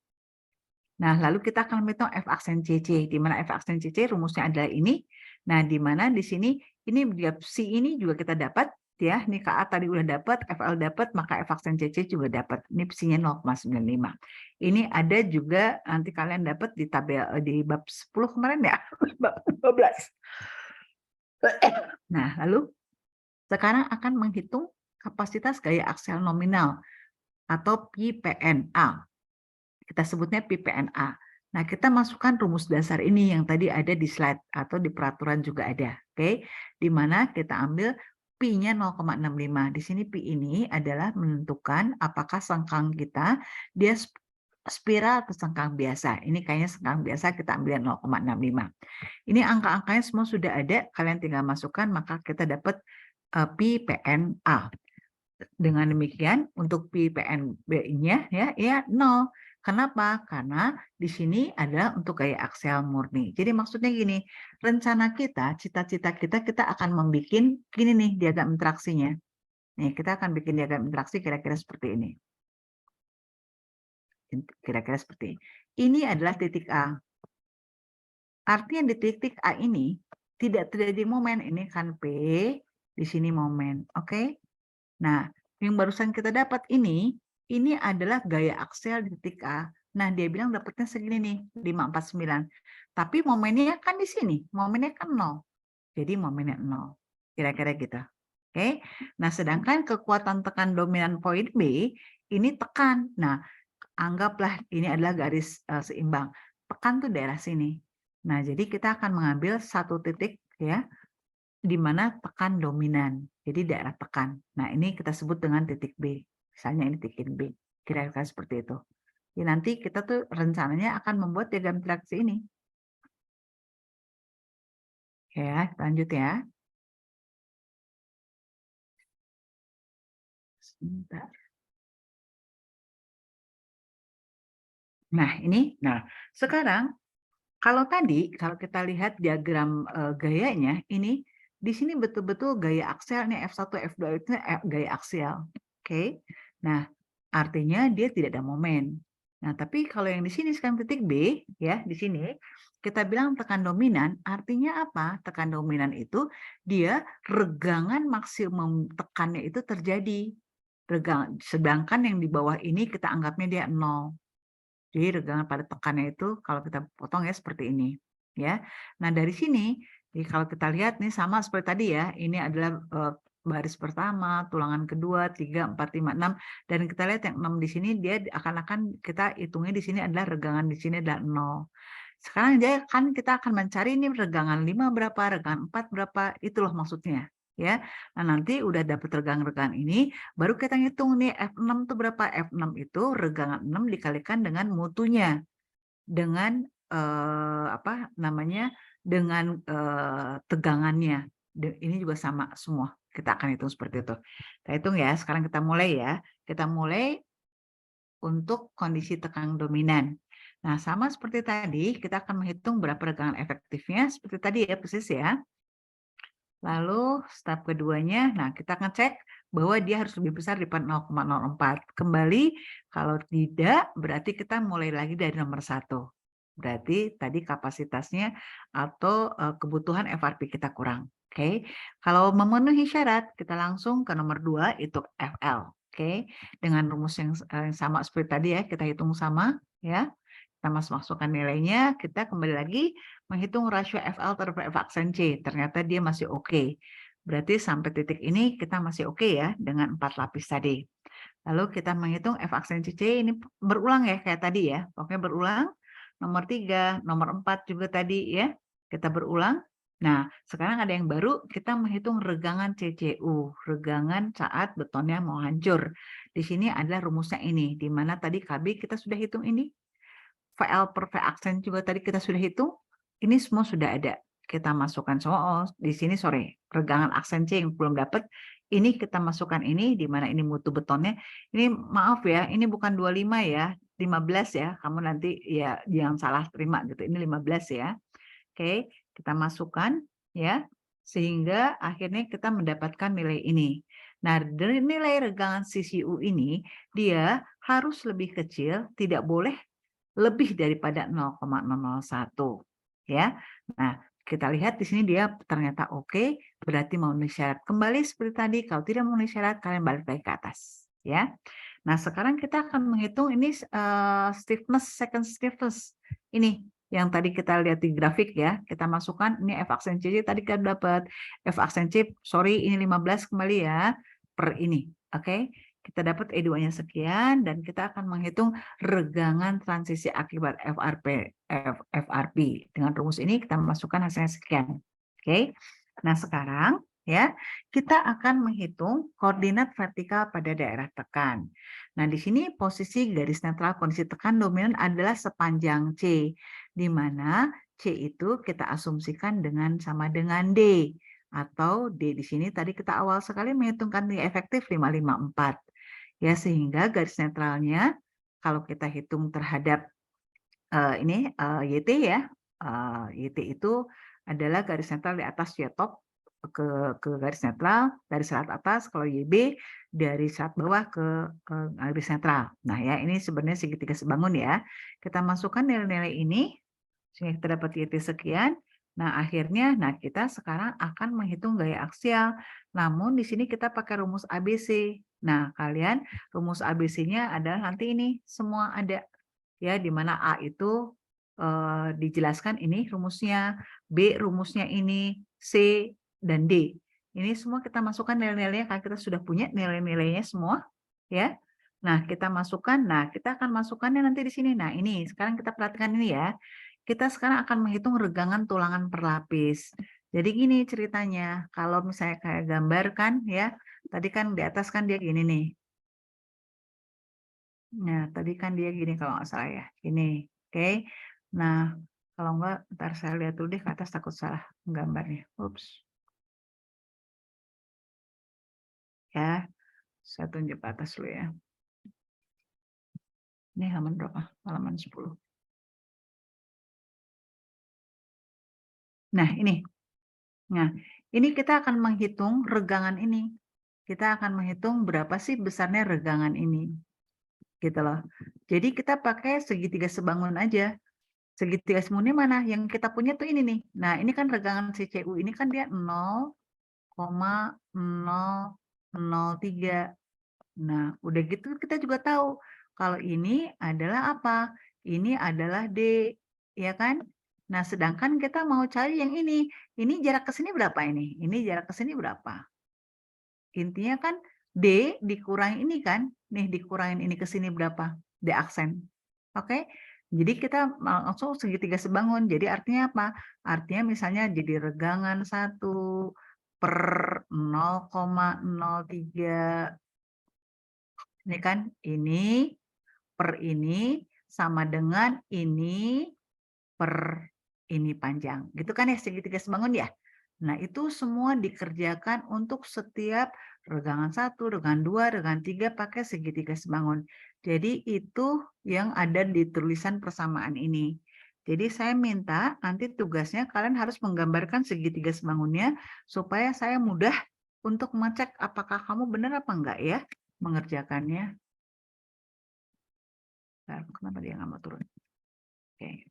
Nah, lalu kita akan menghitung F aksen CC, di mana F aksen CC rumusnya adalah ini. Nah, di mana di sini, ini si ini juga kita dapat, ya. Ini KA tadi udah dapat, FL dapat, maka F aksen CC juga dapat. Ini psinya 0,95. Ini ada juga, nanti kalian dapat di tabel, di bab 10 kemarin ya, bab 12. Nah, lalu sekarang akan menghitung kapasitas gaya aksial nominal atau PPNA. Kita sebutnya PPNA. Nah, kita masukkan rumus dasar ini yang tadi ada di slide atau di peraturan juga ada. Oke, di mana kita ambil Pi-nya 0,65. Di sini Pi ini adalah menentukan apakah sengkang kita dia spiral atau sengkang biasa. Ini kayaknya sengkang biasa, kita ambil 0,65. Ini angka-angkanya semua sudah ada, kalian tinggal masukkan, maka kita dapat PPNA. Dengan demikian, untuk PPNB-nya ya 0. Kenapa? Karena di sini adalah untuk gaya aksial murni. Jadi maksudnya gini, rencana kita, cita-cita kita akan membuat gini nih diagram interaksinya. Nih, kita akan bikin diagram interaksi kira-kira seperti ini. Kira-kira seperti ini. Ini adalah titik A. Artinya di titik A ini tidak terjadi momen, ini kan P, di sini momen. Oke? Nah, yang barusan kita dapat ini adalah gaya aksial di titik A. Nah, dia bilang dapatnya segini nih, 549. Tapi momennya kan di sini, momennya kan 0. Jadi momennya 0. Kira-kira gitu. Oke. Nah, sedangkan kekuatan tekan dominan poin B ini tekan. Nah, anggaplah ini adalah garis seimbang. Tekan tuh daerah sini. Nah, jadi kita akan mengambil satu titik ya, di mana tekan dominan. Jadi daerah tekan. Nah, ini kita sebut dengan titik B. Misalnya ini titik B. Kira-kira seperti itu. Ya, nanti kita tuh rencananya akan membuat diagram interaksi ini. Ya, lanjut ya. Sebentar. Nah, ini. Nah, sekarang kalau tadi, kalau kita lihat diagram gayanya, ini di sini betul-betul gaya aksial, nih F1, F2 itu gaya aksial. Oke. Nah, artinya dia tidak ada momen. Nah, tapi kalau yang di sini sekarang titik B, ya, di sini kita bilang tekan dominan, artinya apa? Tekan dominan itu dia regangan maksimum tekannya itu terjadi. Sedangkan yang di bawah ini kita anggapnya dia 0. Jadi regangan pada tekannya itu kalau kita potong ya seperti ini, ya. Nah, dari sini kalau kita lihat nih sama seperti tadi ya, ini adalah baris pertama, tulangan kedua, 3, 4, 5, 6, dan kita lihat yang 6 di sini dia akan kita hitungnya di sini adalah regangan di sini adalah 0. Sekarang dia kan kita akan mencari ini regangan 5 berapa, regangan 4 berapa, itulah maksudnya. Ya, nah nanti udah dapat regangan-regangan ini, baru kita ngitung nih F6 itu berapa? F6 itu regangan 6 dikalikan dengan mutunya, dengan apa namanya? Dengan tegangannya. Ini juga sama semua. Kita akan hitung seperti itu. Kita hitung ya. Sekarang kita mulai ya. Kita mulai untuk kondisi tekan dominan. Nah, sama seperti tadi, kita akan menghitung berapa regangan efektifnya seperti tadi ya, persis ya. Lalu step keduanya, nah kita akan cek bahwa dia harus lebih besar daripada 0,04. Kembali, kalau tidak berarti kita mulai lagi dari nomor 1. Berarti tadi kapasitasnya atau kebutuhan FRP kita kurang. Oke. Kalau memenuhi syarat, kita langsung ke nomor 2 itu FL. Oke. Dengan rumus yang sama seperti tadi ya, kita hitung sama ya. Kita masukkan nilainya, kita kembali lagi menghitung rasio FL terhadap F aksen C. Ternyata dia masih oke. Berarti sampai titik ini kita masih oke ya dengan 4 lapis tadi. Lalu kita menghitung F aksen C ini berulang ya kayak tadi ya. Pokoknya berulang. Nomor 3, nomor 4 juga tadi ya. Kita berulang. Nah, sekarang ada yang baru, kita menghitung regangan CCU, regangan saat betonnya mau hancur. Di sini adalah rumusnya ini, di mana tadi KB kita sudah hitung ini. VL per V aksen juga tadi kita sudah hitung. Ini semua sudah ada. Kita masukkan semua. Oh, di sini sorry, regangan aksen C yang belum dapat. Ini kita masukkan ini, di mana ini mutu betonnya. Ini maaf ya, ini bukan 25 ya, 15 ya. Kamu nanti ya jangan salah terima gitu. Ini 15 ya. Oke, kita masukkan ya. Sehingga akhirnya kita mendapatkan nilai ini. Nah, dari nilai regangan CCU ini, dia harus lebih kecil, tidak boleh lebih daripada 0,001 ya. Nah, kita lihat di sini dia ternyata oke, berarti memenuhi syarat. Kembali seperti tadi, kalau tidak memenuhi syarat kalian balik lagi ke atas ya. Nah, sekarang kita akan menghitung ini stiffness, second stiffness. Ini yang tadi kita lihat di grafik ya. Kita masukkan ini F aksen C, tadi kita dapat F aksen C, sorry ini 15 kembali ya per ini. Oke. Kita dapat E2-nya sekian dan kita akan menghitung regangan transisi akibat FRP. Dengan rumus ini kita masukkan hasilnya sekian. Oke. Nah, sekarang ya, kita akan menghitung koordinat vertikal pada daerah tekan. Nah, di sini posisi garis netral kondisi tekan dominan adalah sepanjang C, di mana C itu kita asumsikan sama dengan D, atau D di sini tadi kita awal sekali menghitungkan nilai efektif 554. Ya, sehingga garis netralnya kalau kita hitung terhadap YT ya, YT itu adalah garis netral di atas Y-top ke garis netral dari serat atas, kalau YB dari serat bawah ke garis netral. Nah ya, ini sebenarnya segitiga sebangun ya. Kita masukkan nilai-nilai ini sehingga kita dapat YT sekian. Nah, akhirnya kita sekarang akan menghitung gaya aksial. Namun di sini kita pakai rumus ABC. Nah, kalian rumus ABC-nya adalah nanti ini semua ada ya, di mana A itu dijelaskan ini rumusnya, B rumusnya ini, C dan D. Ini semua kita masukkan nilai-nilainya karena kita sudah punya nilai-nilainya semua ya. Nah, kita masukkan. Nah, kita akan masukkannya nanti di sini. Nah, ini sekarang kita perhatikan ini ya. Kita sekarang akan menghitung regangan tulangan per lapis. Jadi gini ceritanya, kalau misalnya kayak gambar kan ya, tadi kan di atas kan dia gini nih. Nah, tadi kan dia gini kalau nggak salah ya, gini, oke. Nah, kalau nggak, ntar saya lihat dulu deh ke atas takut salah gambarnya. Ups. Ya, saya tunjuk ke atas dulu ya. Ini halaman berapa? Halaman 10. Nah, ini. Nah, ini kita akan menghitung regangan ini. Kita akan menghitung berapa sih besarnya regangan ini. Gitu loh. Jadi kita pakai segitiga sebangun aja. Segitiga sebangunnya mana? Yang kita punya tuh ini nih. Nah, ini kan regangan CCU. Ini kan dia 0,003. Nah, udah gitu kita juga tahu kalau ini adalah apa? Ini adalah D, ya kan? Nah, sedangkan kita mau cari yang ini. Ini jarak ke sini berapa ini? Ini jarak ke sini berapa? Intinya kan D dikurangin ini kan? Nih dikurangin ini ke sini berapa? D aksen. Oke? Jadi kita langsung segitiga sebangun. Jadi artinya apa? Artinya misalnya jadi regangan 1 per 0,03. Ini kan ini per ini sama dengan ini per ini panjang. Gitu kan ya segitiga sebangun ya? Nah, itu semua dikerjakan untuk setiap regangan 1, regangan 2, regangan 3 pakai segitiga sebangun. Jadi itu yang ada di tulisan persamaan ini. Jadi saya minta nanti tugasnya kalian harus menggambarkan segitiga sebangunnya supaya saya mudah untuk mengecek apakah kamu benar apa enggak ya mengerjakannya. Bentar, kenapa dia nggak mau turun? Oke.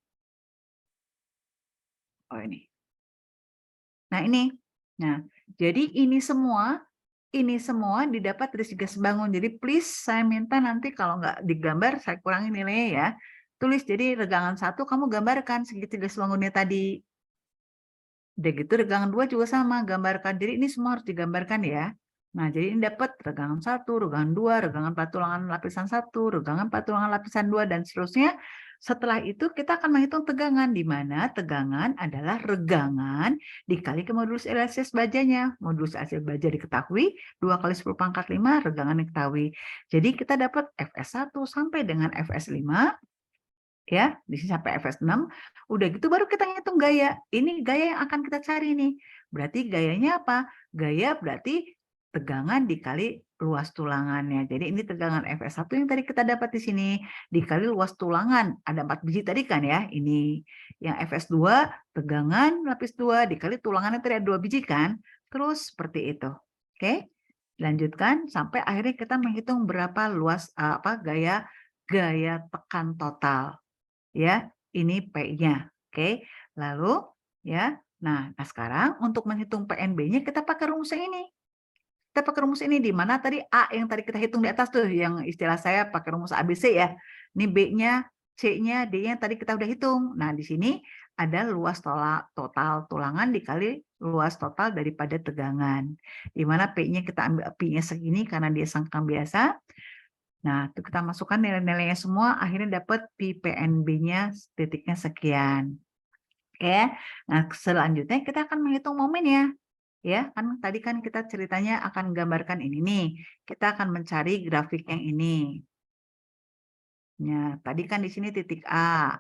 Oh ini. Nah ini. Nah, jadi ini semua didapat dari segitiga sebangun. Jadi please saya minta nanti kalau nggak digambar saya kurangi nilainya ya. Tulis jadi regangan 1 kamu gambarkan segitiga sebangunnya tadi. Udah gitu regangan 2 juga sama, gambarkan. Jadi ini semua harus digambarkan ya. Nah, jadi ini dapat regangan 1, regangan 2, regangan patulangan lapisan 1, regangan patulangan lapisan 2, dan seterusnya. Setelah itu kita akan menghitung tegangan, di mana tegangan adalah regangan dikali ke modulus elastisitas bajanya. Modulus elastisitas baja diketahui, 2 kali 10 pangkat 5, regangan diketahui. Jadi kita dapat Fs1 sampai dengan Fs5, ya, di sini sampai Fs6, udah gitu baru kita ngitung gaya. Ini gaya yang akan kita cari nih. Berarti gayanya apa? Gaya berarti tegangan dikali luas tulangannya. Jadi ini tegangan Fs1 yang tadi kita dapat di sini dikali luas tulangan. Ada 4 biji tadi kan ya. Ini yang Fs2 tegangan lapis 2 dikali tulangannya tadi ada 2 biji kan. Terus seperti itu. Oke. Lanjutkan sampai akhirnya kita menghitung berapa luas gaya tekan total. ya, ini P-nya. Oke. Lalu ya, nah sekarang untuk menghitung PNB-nya kita pakai rumus yang ini. Kita pakai rumus ini di mana tadi A yang tadi kita hitung di atas tuh yang istilah saya pakai rumus ABC ya. Ini B-nya, C-nya, D-nya tadi kita udah hitung. Nah, di sini ada luas total tulangan dikali luas total daripada tegangan. Di mana P-nya kita ambil P-nya segini karena dia sengkang biasa. Nah, itu kita masukkan nilai-nilainya semua, akhirnya dapat Pi PNB-nya titiknya sekian. Oke. Nah, selanjutnya kita akan menghitung momennya. Ya, kan tadi kan kita ceritanya akan gambarkan ini nih. Kita akan mencari grafik yang ini. Nah, tadi kan di sini titik A,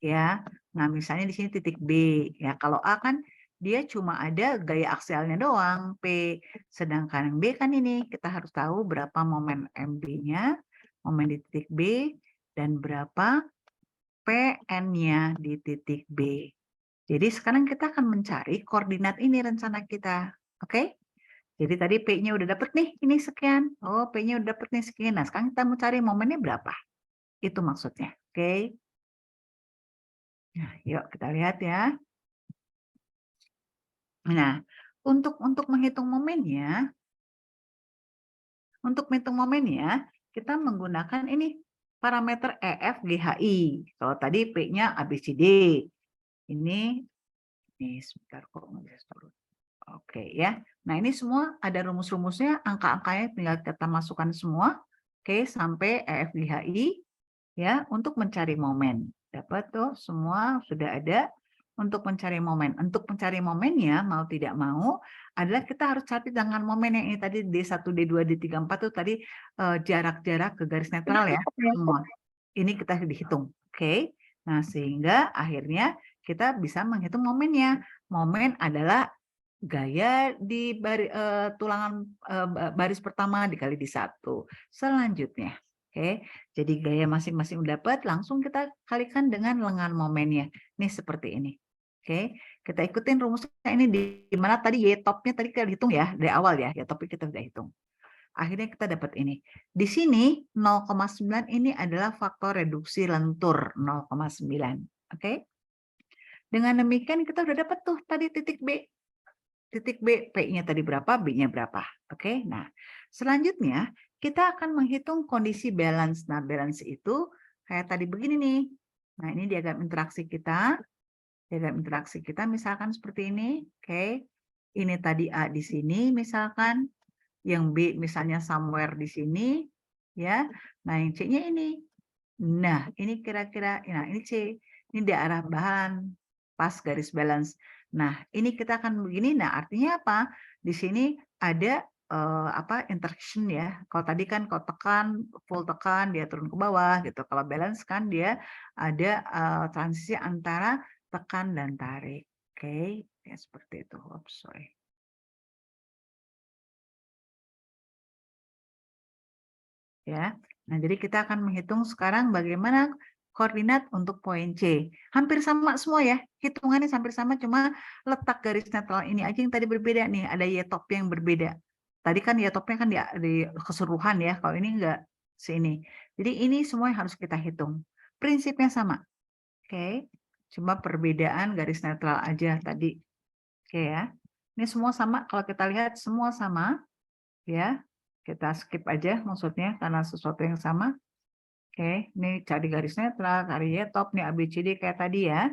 ya. Nah, misalnya di sini titik B. Ya, kalau A kan dia cuma ada gaya aksialnya doang, P. Sedangkan yang B kan ini, kita harus tahu berapa momen MB-nya, momen di titik B, dan berapa PN-nya di titik B. Jadi sekarang kita akan mencari koordinat ini rencana kita. Oke? Jadi tadi P-nya udah dapet nih, ini sekian. Oh, P-nya udah dapet nih sekian. Nah, sekarang kita mau cari momennya berapa. Itu maksudnya. Oke? Nah, yuk kita lihat ya. Nah, untuk menghitung momennya, kita menggunakan ini parameter EF GHI. Kalau tadi P-nya ABCD. Ini sebentar kok oke ya. Nah, ini semua ada rumus-rumusnya, angka-angkanya tinggal kita masukkan semua. Oke, sampai EFGHI ya untuk mencari momen. Dapat tuh semua sudah ada untuk mencari momen. Untuk mencari momennya mau tidak mau adalah kita harus cari dengan momen yang ini tadi D1, D2, D3, 4 tuh tadi jarak-jarak ke garis netral ya semua. Ini kita dihitung. Oke. Nah, sehingga akhirnya kita bisa menghitung momennya. Momen adalah gaya di tulangan baris pertama dikali di 1. Selanjutnya, oke. Jadi gaya masing-masing dapat, langsung kita kalikan dengan lengan momennya. Ini seperti ini. Oke, kita ikutin rumusnya ini di mana tadi Y top-nya tadi kita hitung ya, dari awal ya, Y top-nya kita sudah hitung. Akhirnya kita dapat ini. Di sini 0,9 ini adalah faktor reduksi lentur 0,9. Oke. Dengan demikian kita sudah dapat tuh tadi titik B. Titik B, P-nya tadi berapa, B-nya berapa. Oke, nah selanjutnya kita akan menghitung kondisi balance. Nah, balance itu kayak tadi begini nih. Nah, ini diagram interaksi kita. Diagram interaksi kita misalkan seperti ini. Oke, ini tadi A di sini misalkan. Yang B misalnya somewhere di sini. Ya, nah yang C-nya ini. Nah, ini kira-kira, nah ini C. Ini di arah bahan pas garis balance. Nah, ini kita akan begini. Nah, artinya apa? Di sini ada interaction ya. Kalau tadi kan kalau tekan, full tekan, dia turun ke bawah gitu. Kalau balance kan dia ada transisi antara tekan dan tarik. Oke, ya seperti itu. Oops, sorry. Ya. Nah, jadi kita akan menghitung sekarang bagaimana koordinat untuk poin C. Hampir sama semua ya, hitungannya hampir sama, cuma letak garis netral ini aja yang tadi berbeda nih, ada Y-top yang berbeda. Tadi kan Y-topnya kan di keseluruhan ya, kalau ini enggak sini. Jadi ini semua yang harus kita hitung. Prinsipnya sama. Oke, cuma perbedaan garis netral aja tadi. Oke ya. Ini semua sama, kalau kita lihat semua sama ya. Kita skip aja maksudnya karena sesuatu yang sama. Oke, ini cari garis netral, cari Y-top nih ABCD kayak tadi ya.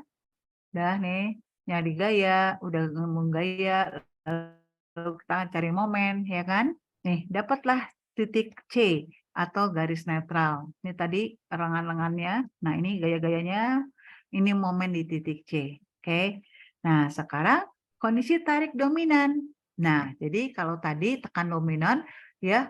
Udah nih, nyari gaya, udah ngomong gaya, lalu kita cari momen, ya kan? Nih, dapatlah titik C atau garis netral. Ini tadi lengan-lengannya. Nah, ini gaya-gayanya, ini momen di titik C. Oke. Nah, sekarang kondisi tarik dominan. Nah, jadi kalau tadi tekan dominan, ya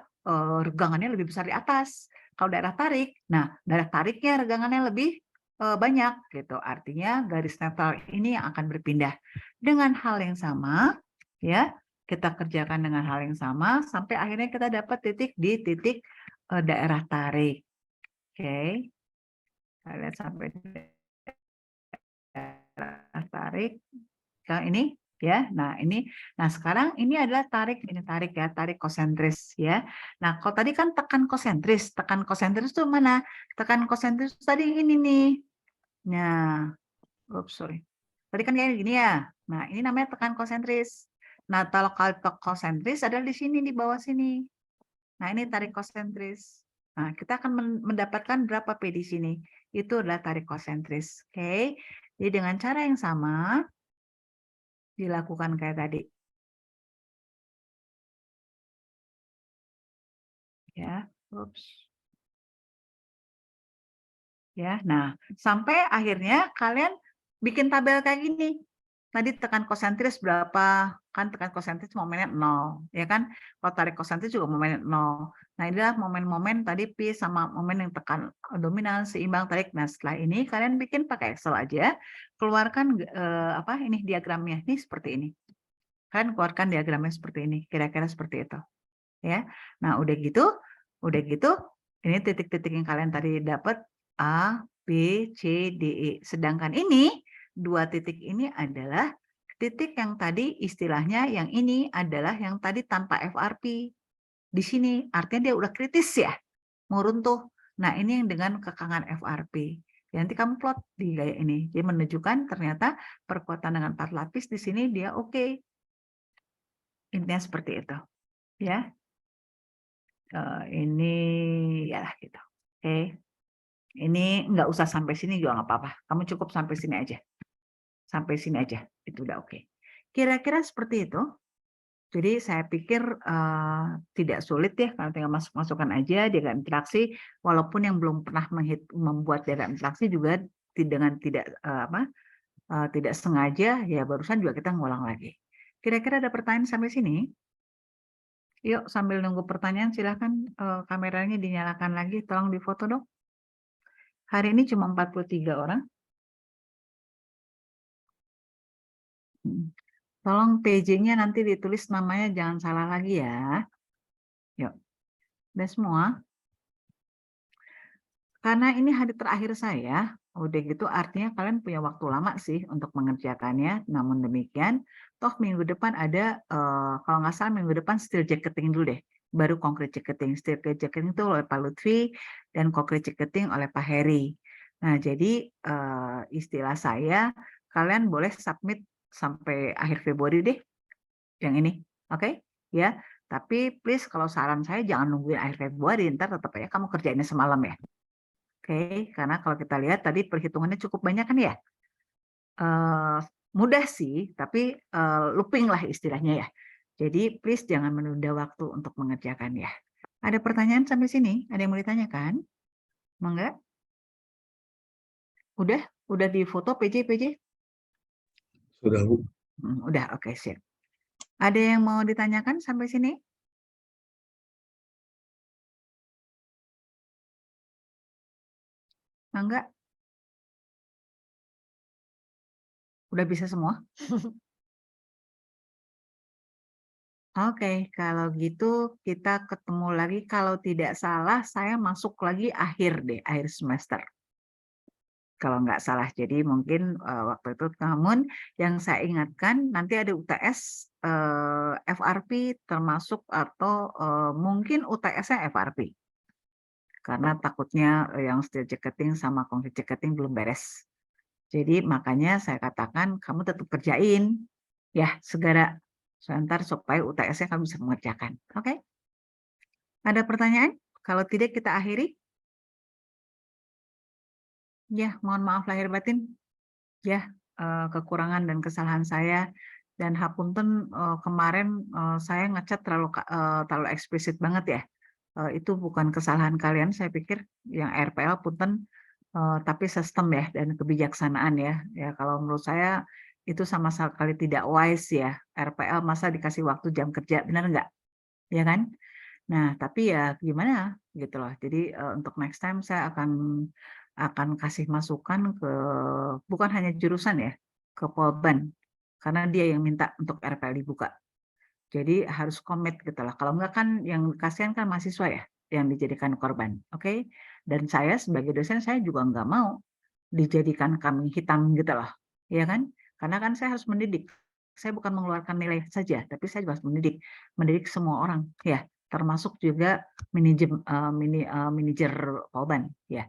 regangannya lebih besar di atas. Kalau daerah tarik, nah daerah tariknya regangannya lebih banyak gitu. Artinya garis netral ini yang akan berpindah. Dengan hal yang sama, ya kita kerjakan dengan hal yang sama sampai akhirnya kita dapat titik di titik daerah tarik. Oke, kita lihat sampai daerah tarik. Ke ini ya. Nah, sekarang ini adalah tarik ya, tarik konsentris ya. Nah, kalau tadi kan tekan konsentris itu mana? Tekan konsentris tadi ini nih. Nah, sorry. Tadi kan kayak gini ya. Nah, ini namanya tekan konsentris. Nah, kalau konsentris adalah di sini, di bawah sini. Nah, ini tarik konsentris. Nah, kita akan mendapatkan berapa P di sini. Itu adalah tarik konsentris. Oke. Jadi dengan cara yang sama, dilakukan kayak tadi. Ya, ya. Nah, sampai akhirnya kalian bikin tabel kayak gini. Tadi tekan konsentris berapa? Kan tekan konsentris momennya 0, ya kan? Kalau tarik konsentris juga momennya 0. Nah, inilah momen-momen tadi P sama momen yang tekan dominan, seimbang, tarik. Nah, setelah ini kalian bikin pakai Excel aja, keluarkan apa ini diagramnya. Ini seperti ini. Kalian keluarkan diagramnya seperti ini, kira-kira seperti itu. Ya. Nah, udah gitu, ini titik-titik yang kalian tadi dapat A, B, C, D, E. Sedangkan ini, 2 titik ini adalah titik yang tadi istilahnya yang ini adalah yang tadi tanpa FRP. Di sini artinya dia udah kritis ya, mau runtuh. Nah, ini yang dengan kekangan FRP. Nanti kamu plot di gaya ini. Dia menunjukkan ternyata perkuatan dengan 4 lapis di sini dia oke. Intinya seperti itu. Ya. Ini ya gitu. Oke. Ini nggak usah sampai sini juga nggak apa-apa. Kamu cukup sampai sini aja. Sampai sini aja. Itu udah oke. Kira-kira seperti itu. Jadi saya pikir tidak sulit ya kalau tinggal masuk-masukkan aja diagram interaksi. Walaupun yang belum pernah membuat diagram interaksi juga dengan tidak sengaja ya barusan juga kita ngulang lagi. Kira-kira ada pertanyaan sampai sini? Yuk sambil nunggu pertanyaan silahkan kameranya dinyalakan lagi. Tolong difoto dong. Hari ini cuma 43 orang. Tolong PJ-nya nanti ditulis namanya jangan salah lagi ya. Yuk. Udah semua? Karena ini hari terakhir saya, udah gitu artinya kalian punya waktu lama sih untuk mengerjakannya. Namun demikian, toh minggu depan ada, kalau nggak salah minggu depan steel jacketing dulu deh. Baru concrete jacketing. Steel jacketing itu oleh Pak Lutfi dan concrete jacketing oleh Pak Heri. Nah, jadi istilah saya, kalian boleh submit sampai akhir Februari deh, yang ini. Oke? Ya. Tapi please kalau saran saya jangan nungguin akhir Februari, ntar tetap ya kamu kerjainnya semalam ya. Oke, karena kalau kita lihat tadi perhitungannya cukup banyak kan ya. Mudah sih, tapi looping lah istilahnya ya. Jadi please jangan menunda waktu untuk mengerjakan ya. Ada pertanyaan sampai sini? Ada yang mau ditanyakan? Mangga? Udah? Udah di foto PJ? Sudah, Bu. Udah, oke, sip. Ada yang mau ditanyakan sampai sini? Mangga? Udah bisa semua? Oke, kalau gitu kita ketemu lagi. Kalau tidak salah, saya masuk lagi akhir semester. Kalau nggak salah. Jadi mungkin waktu itu namun yang saya ingatkan nanti ada UTS FRP termasuk atau mungkin UTS-nya FRP. Karena takutnya yang steel jacketing sama concrete jacketing belum beres. Jadi makanya saya katakan kamu tetap kerjain ya segera sebentar supaya UTS-nya kamu bisa mengerjakan. Oke? Ada pertanyaan? Kalau tidak kita akhiri. Ya, mohon maaf lahir batin. Ya, kekurangan dan kesalahan saya dan hapunten kemarin saya ngecat terlalu eksplisit banget ya. Itu bukan kesalahan kalian saya pikir yang RPL punten tapi sistem ya dan kebijaksanaan ya. Ya kalau menurut saya itu sama sekali tidak wise ya. RPL masa dikasih waktu jam kerja, benar nggak? Ya kan? Nah, tapi ya gimana gitu loh. Jadi untuk next time saya akan kasih masukan ke bukan hanya jurusan ya, ke Polban. Karena dia yang minta untuk RPL dibuka. Jadi harus komit gitu lah. Kalau enggak kan yang kasihan kan mahasiswa ya yang dijadikan korban. Oke? Dan saya sebagai dosen saya juga enggak mau dijadikan kambing hitam gitu loh. Ya kan? Karena kan saya harus mendidik. Saya bukan mengeluarkan nilai saja, tapi saya juga harus mendidik semua orang ya, termasuk juga manajer Polban ya.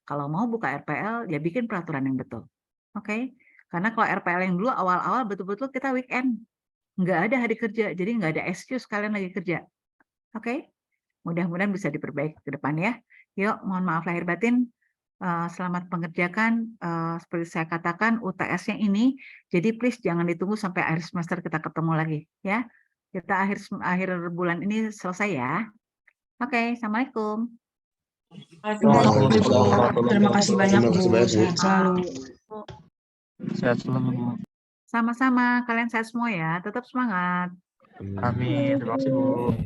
Kalau mau buka RPL, ya bikin peraturan yang betul. Oke? Karena kalau RPL yang dulu awal-awal betul-betul kita weekend. Nggak ada hari kerja, jadi nggak ada excuse kalian lagi kerja. Oke? Mudah-mudahan bisa diperbaiki ke depan ya. Yuk, mohon maaf lahir batin. Selamat mengerjakan, seperti saya katakan UTS-nya ini, jadi please jangan ditunggu sampai akhir semester kita ketemu lagi ya. Kita akhir bulan ini selesai ya. Oke, assalamualaikum. Terima kasih banyak, Terima kasih Bu. banyak, Bu. Sehat selalu. Sehat selalu, Bu. Sama-sama, kalian sehat semua ya. Tetap semangat. Amin. Terima kasih, Bu.